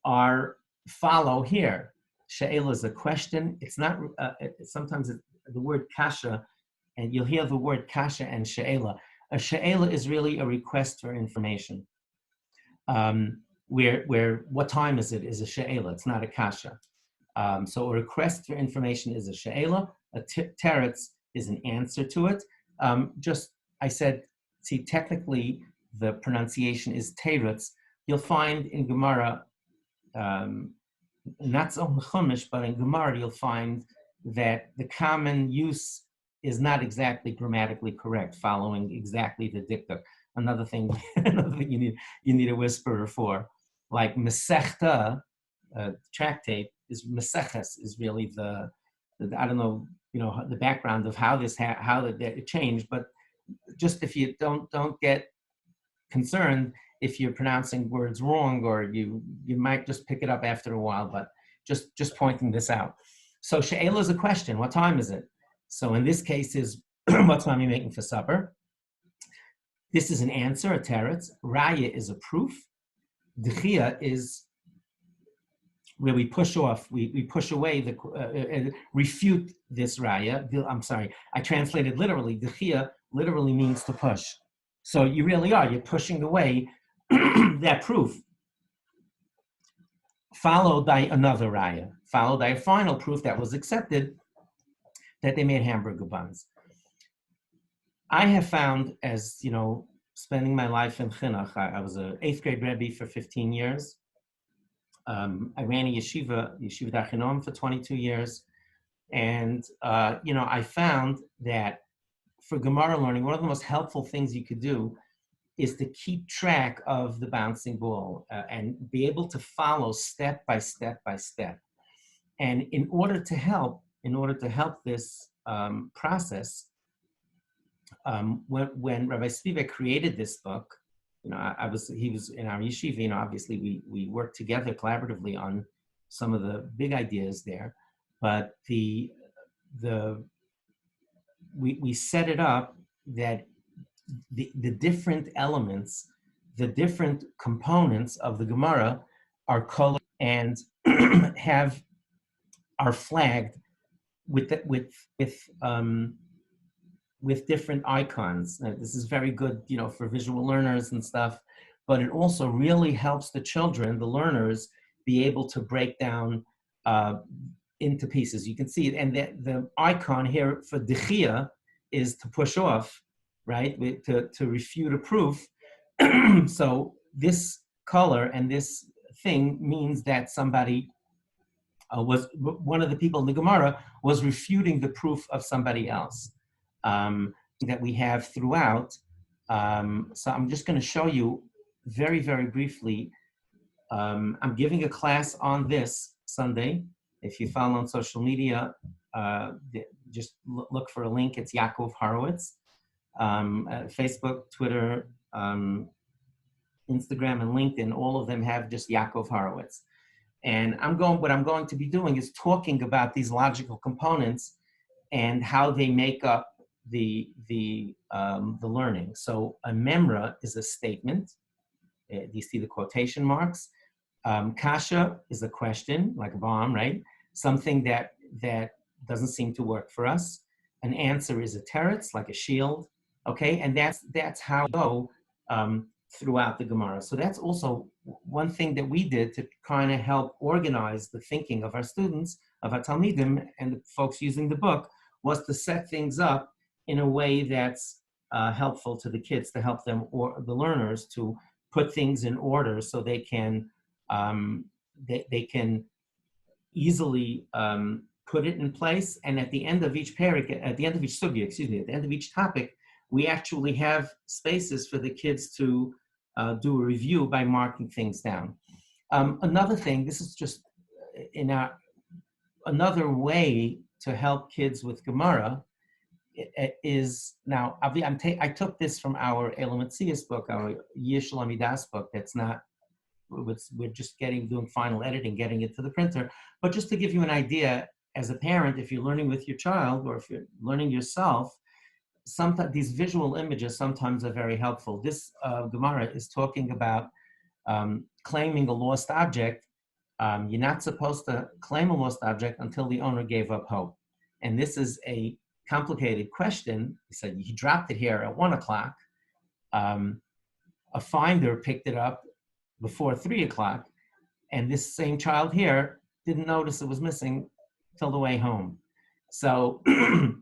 follow here. She'ela is a question. It's not, sometimes the word kasha, and you'll hear the word kasha and she'ela. A she'ela is really a request for information. Where what time is it is a she'ela, it's not a kasha. So a request for information is a she'ela. A teretz is an answer to it. I said, see, technically the pronunciation is teretz. You'll find in Gemara, not so Chumash, but in Gemara you'll find that the common use is not exactly grammatically correct, following exactly the diktuk. Another thing you need a whisperer for, like Masechta, tractate is Maseches is really the I don't know the background of how it changed, but just if you don't get concerned if you're pronouncing words wrong, or you might just pick it up after a while, but just pointing this out. So she'ela is a question, what time is it? So in this case is, what time are you making for supper? This is an answer, a teretz. Raya is a proof. Dechia is where we push off, we push away, refute this raya. I'm sorry, I translated literally. Dechia literally means to push. So you really are, you're pushing away that proof, followed by another raya, followed by a final proof that was accepted, that they made hamburger buns. I have found, as you know, spending my life in chinuch, I was an 8th grade rebbe for 15 years. I ran a yeshiva Dachinom for 22 years. And, I found that for Gemara learning, one of the most helpful things you could do is to keep track of the bouncing ball and be able to follow step by step by step. And in order to help this process, when Rabbi Spivak created this book, he was in our yeshiva, obviously we worked together collaboratively on some of the big ideas there, but we set it up that the different elements, the different components of the Gemara are colored and are flagged with different icons. This is very good, for visual learners and stuff, but it also really helps the children, the learners, be able to break down into pieces. You can see it, and the icon here for dechia is to push off, right? To refute a proof. So this color and this thing means that somebody was one of the people in the Gemara was refuting the proof of somebody else. That we have throughout. So I'm just going to show you very, very briefly. I'm giving a class on this Sunday. If you follow on social media, just look for a link. It's Yaakov Horowitz. Facebook, Twitter, Instagram, and LinkedIn, all of them have just Yaakov Horowitz. And what I'm going to be doing is talking about these logical components and how they make up the learning. So a memra is a statement. Do you see the quotation marks? Kasha is a question, like a bomb, right? Something that doesn't seem to work for us. An answer is a teretz, like a shield. Okay, and that's how we go throughout the Gemara. So that's also one thing that we did to kind of help organize the thinking of our students, of our talmidim, and the folks using the book, was to set things up in a way that's helpful to the kids, to help them, or the learners, to put things in order so they can easily put it in place. And at the end of each parak, at the end of each sugya, at the end of each topic, we actually have spaces for the kids to do a review by marking things down. Another thing, this is just another way to help kids with Gemara is, now I took this from our Elamatzias book, our Yish Lamidas book. That's not, we're just doing final editing, getting it to the printer. But just to give you an idea, as a parent, if you're learning with your child or if you're learning yourself, sometimes these visual images sometimes are very helpful. This Gemara is talking about claiming a lost object. You're not supposed to claim a lost object until the owner gave up hope. And this is a complicated question. He said he dropped it here at 1 o'clock. A finder picked it up before 3 o'clock. And this same child here didn't notice it was missing till the way home. So there's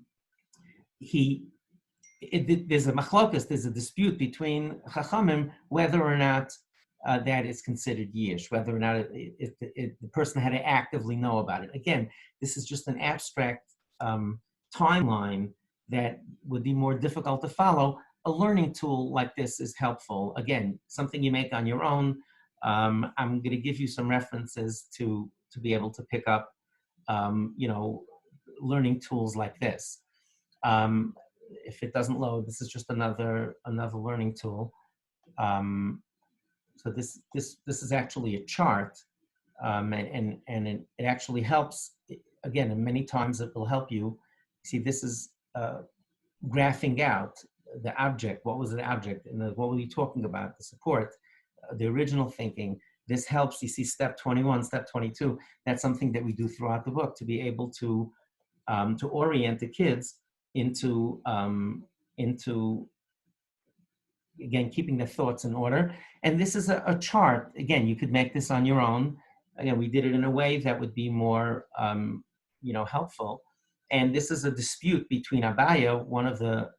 a machlokas, there's a dispute between Chachamim whether or not that is considered yish, whether or not the person had to actively know about it. Again, this is just an abstract timeline that would be more difficult to follow. A learning tool like this is helpful. Again, something you make on your own. I'm going to give you some references to be able to pick up, learning tools like this. If it doesn't load, this is just another learning tool. So this is actually a chart, and it actually helps. Again, and many times it will help you. See, this is graphing out the object. What was the object? And what were you talking about? The support, the original thinking. this helps. You see step 21, step 22, that's something that we do throughout the book to be able to orient the kids into, again, keeping the thoughts in order. And this is a chart. Again, you could make this on your own. Again, we did it in a way that would be more, helpful. And this is a dispute between Abaya, one of the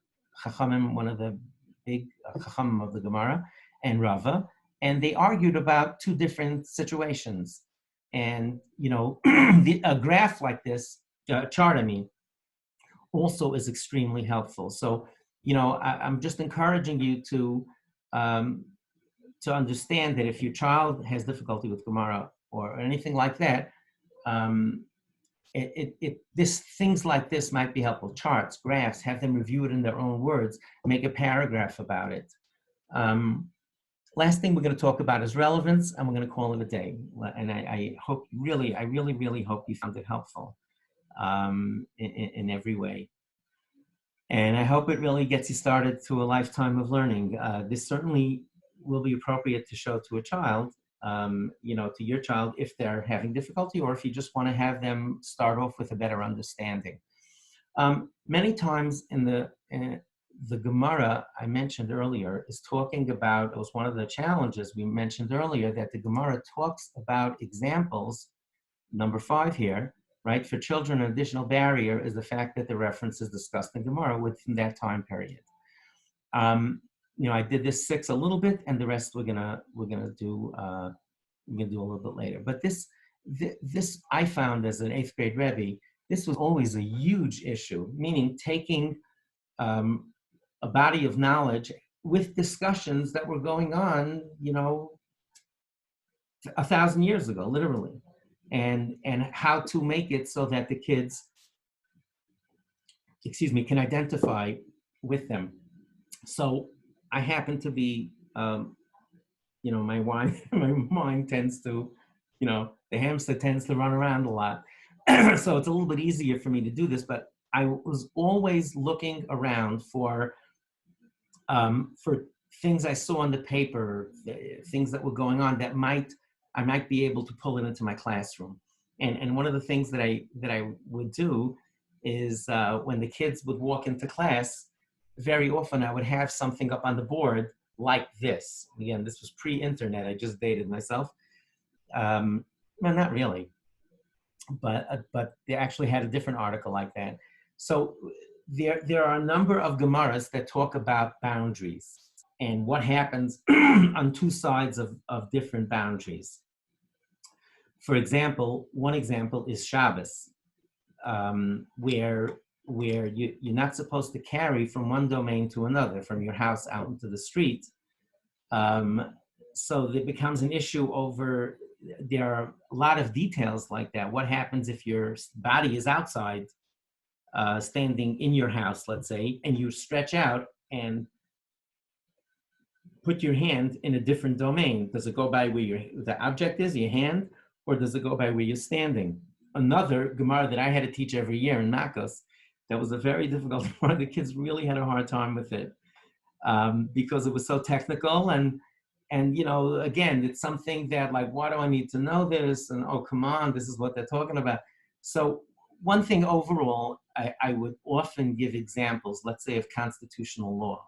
Chachamim, one of the big Chachamim of the Gemara, and Rava. And they argued about two different situations. And, a graph like this, chart, I mean, also is extremely helpful. So, I'm just encouraging you to understand that if your child has difficulty with Gemara or anything like that, things like this might be helpful. Charts, graphs, have them review it in their own words, make a paragraph about it. Last thing we're going to talk about is relevance, and we're going to call it a day. And I really hope you found it helpful in every way. And I hope it really gets you started to a lifetime of learning. This certainly will be appropriate to show to a child, to your child, if they're having difficulty, or if you just want to have them start off with a better understanding. Many times in the Gemara I mentioned earlier is talking about, it was one of the challenges we mentioned earlier, that the Gemara talks about examples, number 5 here, right? For children, an additional barrier is the fact that the reference is discussed in Gemara within that time period. I did this 6 a little bit, and the rest we're gonna do a little bit later. But this I found as an 8th grade Rebbe, this was always a huge issue. Meaning taking a body of knowledge with discussions that were going on, 1,000 years ago, literally. And how to make it so that the kids, can identify with them. So I happen to be, my mind tends to, the hamster tends to run around a lot. So it's a little bit easier for me to do this, but I was always looking around for things I saw on the paper, things that were going on that I might be able to pull it into my classroom. And one of the things that I would do is when the kids would walk into class, very often I would have something up on the board like this. Again, this was pre-internet. I just dated myself. Well, not really, but they actually had a different article like that. So there are a number of Gemaras that talk about boundaries and what happens on two sides of different boundaries. For example, one example is Shabbos, where you're not supposed to carry from one domain to another, from your house out into the street. So there becomes an issue over, there are a lot of details like that. What happens if your body is outside, standing in your house, let's say, and you stretch out and put your hand in a different domain? Does it go by where the object is, your hand, or does it go by where you're standing? Another Gemara that I had to teach every year in Makos, that was a very difficult one. The kids really had a hard time with it because it was so technical. And again, it's something that, like, why do I need to know this? And, oh, come on, this is what they're talking about. So one thing overall, I would often give examples, let's say, of constitutional law.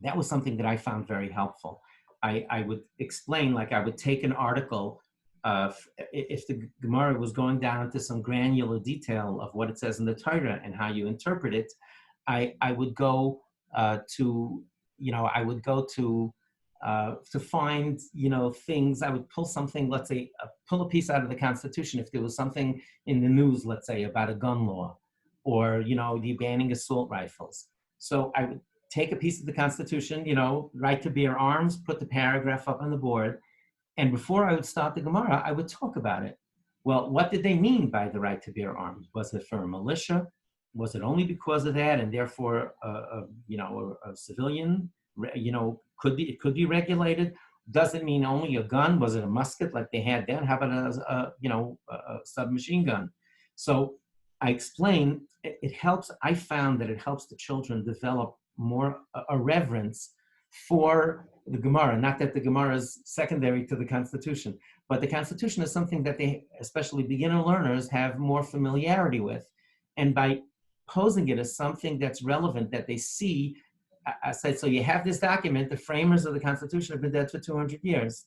That was something that I found very helpful. I would explain, like, I would take an article, if the Gemara was going down into some granular detail of what it says in the Torah and how you interpret it, I would go to find, things. I would pull something, let's say, pull a piece out of the Constitution. If there was something in the news, let's say, about a gun law or, the banning assault rifles. So I would take a piece of the Constitution, right to bear arms, put the paragraph up on the board. And before I would start the Gemara, I would talk about it. Well, what did they mean by the right to bear arms? Was it for a militia? Was it only because of that, and therefore, a civilian, could be regulated? Does it mean only a gun? Was it a musket like they had then? How about a submachine gun? So I explain. It helps. I found that it helps the children develop more a reverence for the Gemara. Not that the Gemara is secondary to the Constitution, but the Constitution is something that they, especially beginner learners, have more familiarity with. And by posing it as something that's relevant, that they see, I said, so you have this document, the framers of the Constitution have been dead for 200 years.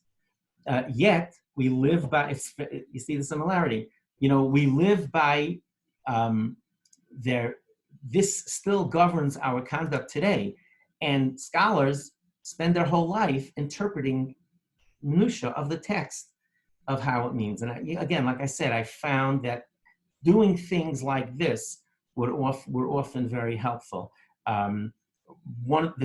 Yet, we live by, you see the similarity. We live by this still governs our conduct today. And scholars spend their whole life interpreting minutiae of the text of how it means. And again, like I said, I found that doing things like this were often very helpful. The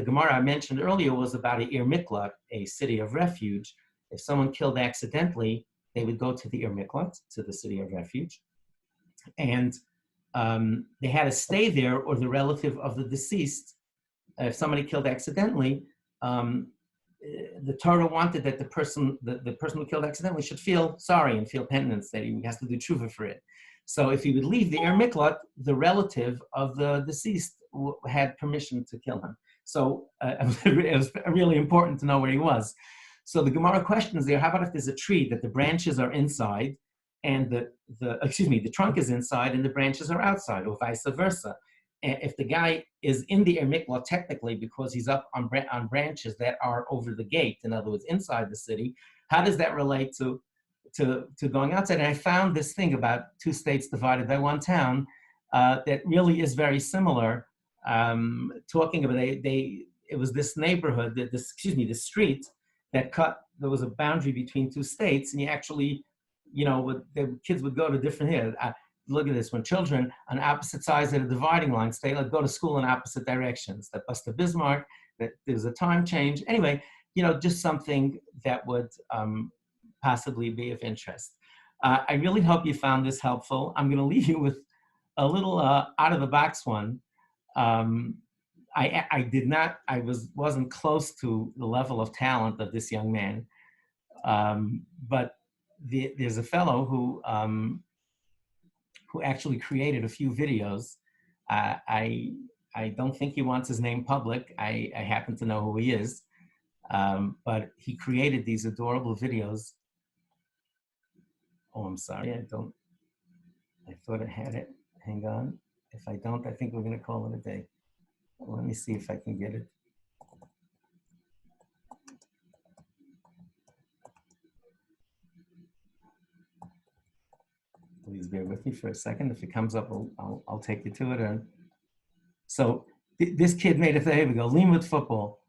Gemara I mentioned earlier was about a Ir Miklat, a city of refuge. If someone killed accidentally, they would go to the Ir Miklat, to the city of refuge, and they had to stay there, or the relative of the deceased. If somebody killed accidentally, the Torah wanted that the person who killed accidentally should feel sorry and feel penitence, that he has to do tshuva for it. So if he would leave the Ir Miklat, the relative of the deceased had permission to kill him. So it was really important to know where he was. So the Gemara questions there, how about if there's a tree that the branches are inside and the trunk is inside and the branches are outside, or vice versa? And if the guy is in the Ir Miklat technically because he's up on branches that are over the gate, in other words, inside the city, how does that relate to going outside? And I found this thing about two states divided by one town that really is very similar. Talking about it was this neighborhood, the street that there was a boundary between two states, and you actually, the kids would go to different here. Look at this, when children on opposite sides of the dividing line go to school in opposite directions. That Buster Bismarck, that there's a time change. Anyway, just something that would possibly be of interest. I really hope you found this helpful. I'm going to leave you with a little out of the box one. I wasn't close to the level of talent of this young man, but there's a fellow who actually created a few videos. I don't think he wants his name public. I happen to know who he is, but he created these adorable videos. Oh, I'm sorry, I thought I had it. Hang on. If I don't, I think we're going to call it a day. Let me see if I can get it. Please bear with me for a second. If it comes up, I'll take you to it. So this kid made it. Here we go. Limud football.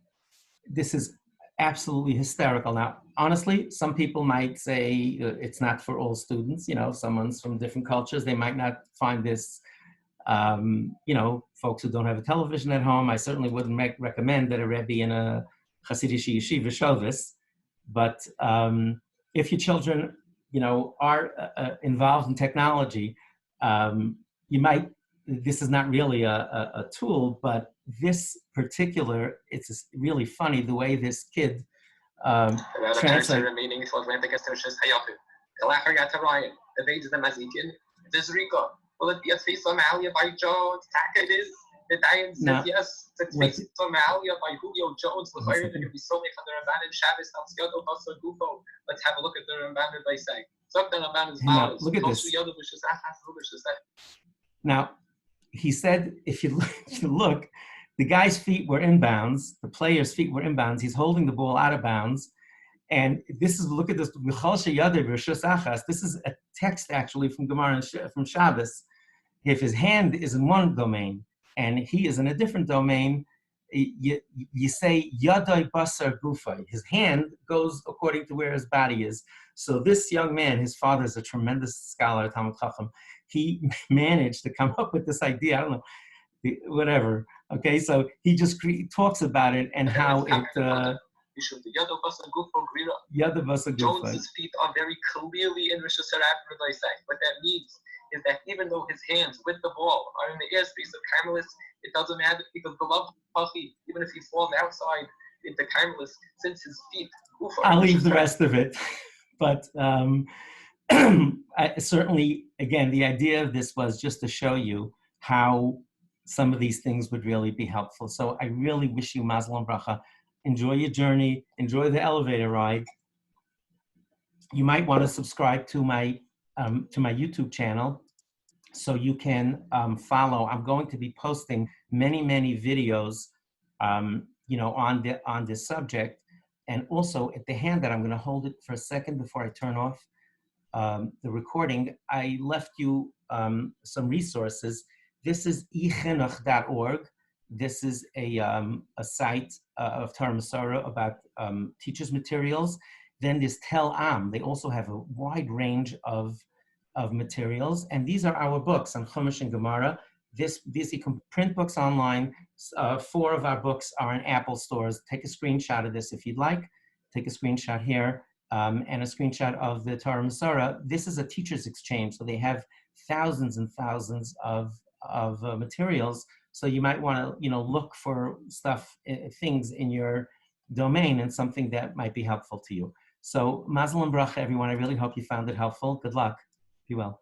This is absolutely hysterical. Now, honestly, some people might say it's not for all students. Someone's from different cultures. They might not find this. Folks who don't have a television at home, I certainly wouldn't recommend that a Rebbe in a Hasidic yeshiva show this. But if your children, are involved in technology, this is not really a tool, but this particular, it's really funny the way this kid translates. Will it be a face Amalia by Jones? It is. The Diane says yes. It's face Amalia by Julio Jones. They're going to be so many from the Ramban and Shabbos. Let's have a look at the Ramban by saying. Look at this. Now, he said, if you look, the guy's feet were inbounds. The player's feet were inbounds. He's holding the ball out of bounds. And look at this. This is a text actually from Gemara and from Shabbos. If his hand is in one domain and he is in a different domain, you say yadai basar gufay. His hand goes according to where his body is. So this young man, his father is a tremendous scholar, Talmid Chacham. He managed to come up with this idea. I don't know, whatever. Okay, so he just talks about it and how it. Jones's feet are very clearly in Rosh Hashanah. What that means is that even though his hands with the ball are in the airspace of Carmelis, it doesn't matter because beloved Pachi, even if he falls outside into Carmelis, since his feet. I'll leave the rest of it, but certainly, again, the idea of this was just to show you how some of these things would really be helpful. So I really wish you Mazel and Bracha. enjoy your journey, enjoy the elevator ride. You might want to subscribe to my YouTube channel so you can follow. I'm going to be posting many videos, on this subject. And also at the hand that I'm going to hold it for a second before I turn off the recording, I left you some resources. This is echinuch.org. This is a site of Torah Masora about teachers' materials. Then there's Tel Am. They also have a wide range of materials. And these are our books on Chumash and Gemara. These you can print books online. 4 of our books are in Apple stores. Take a screenshot of this if you'd like. Take a screenshot here. And a screenshot of the Torah Masora. This is a teacher's exchange, so they have thousands and thousands of materials. So you might want to, look for things in your domain and something that might be helpful to you. So Mazel and Bracha, everyone. I really hope you found it helpful. Good luck. Be well.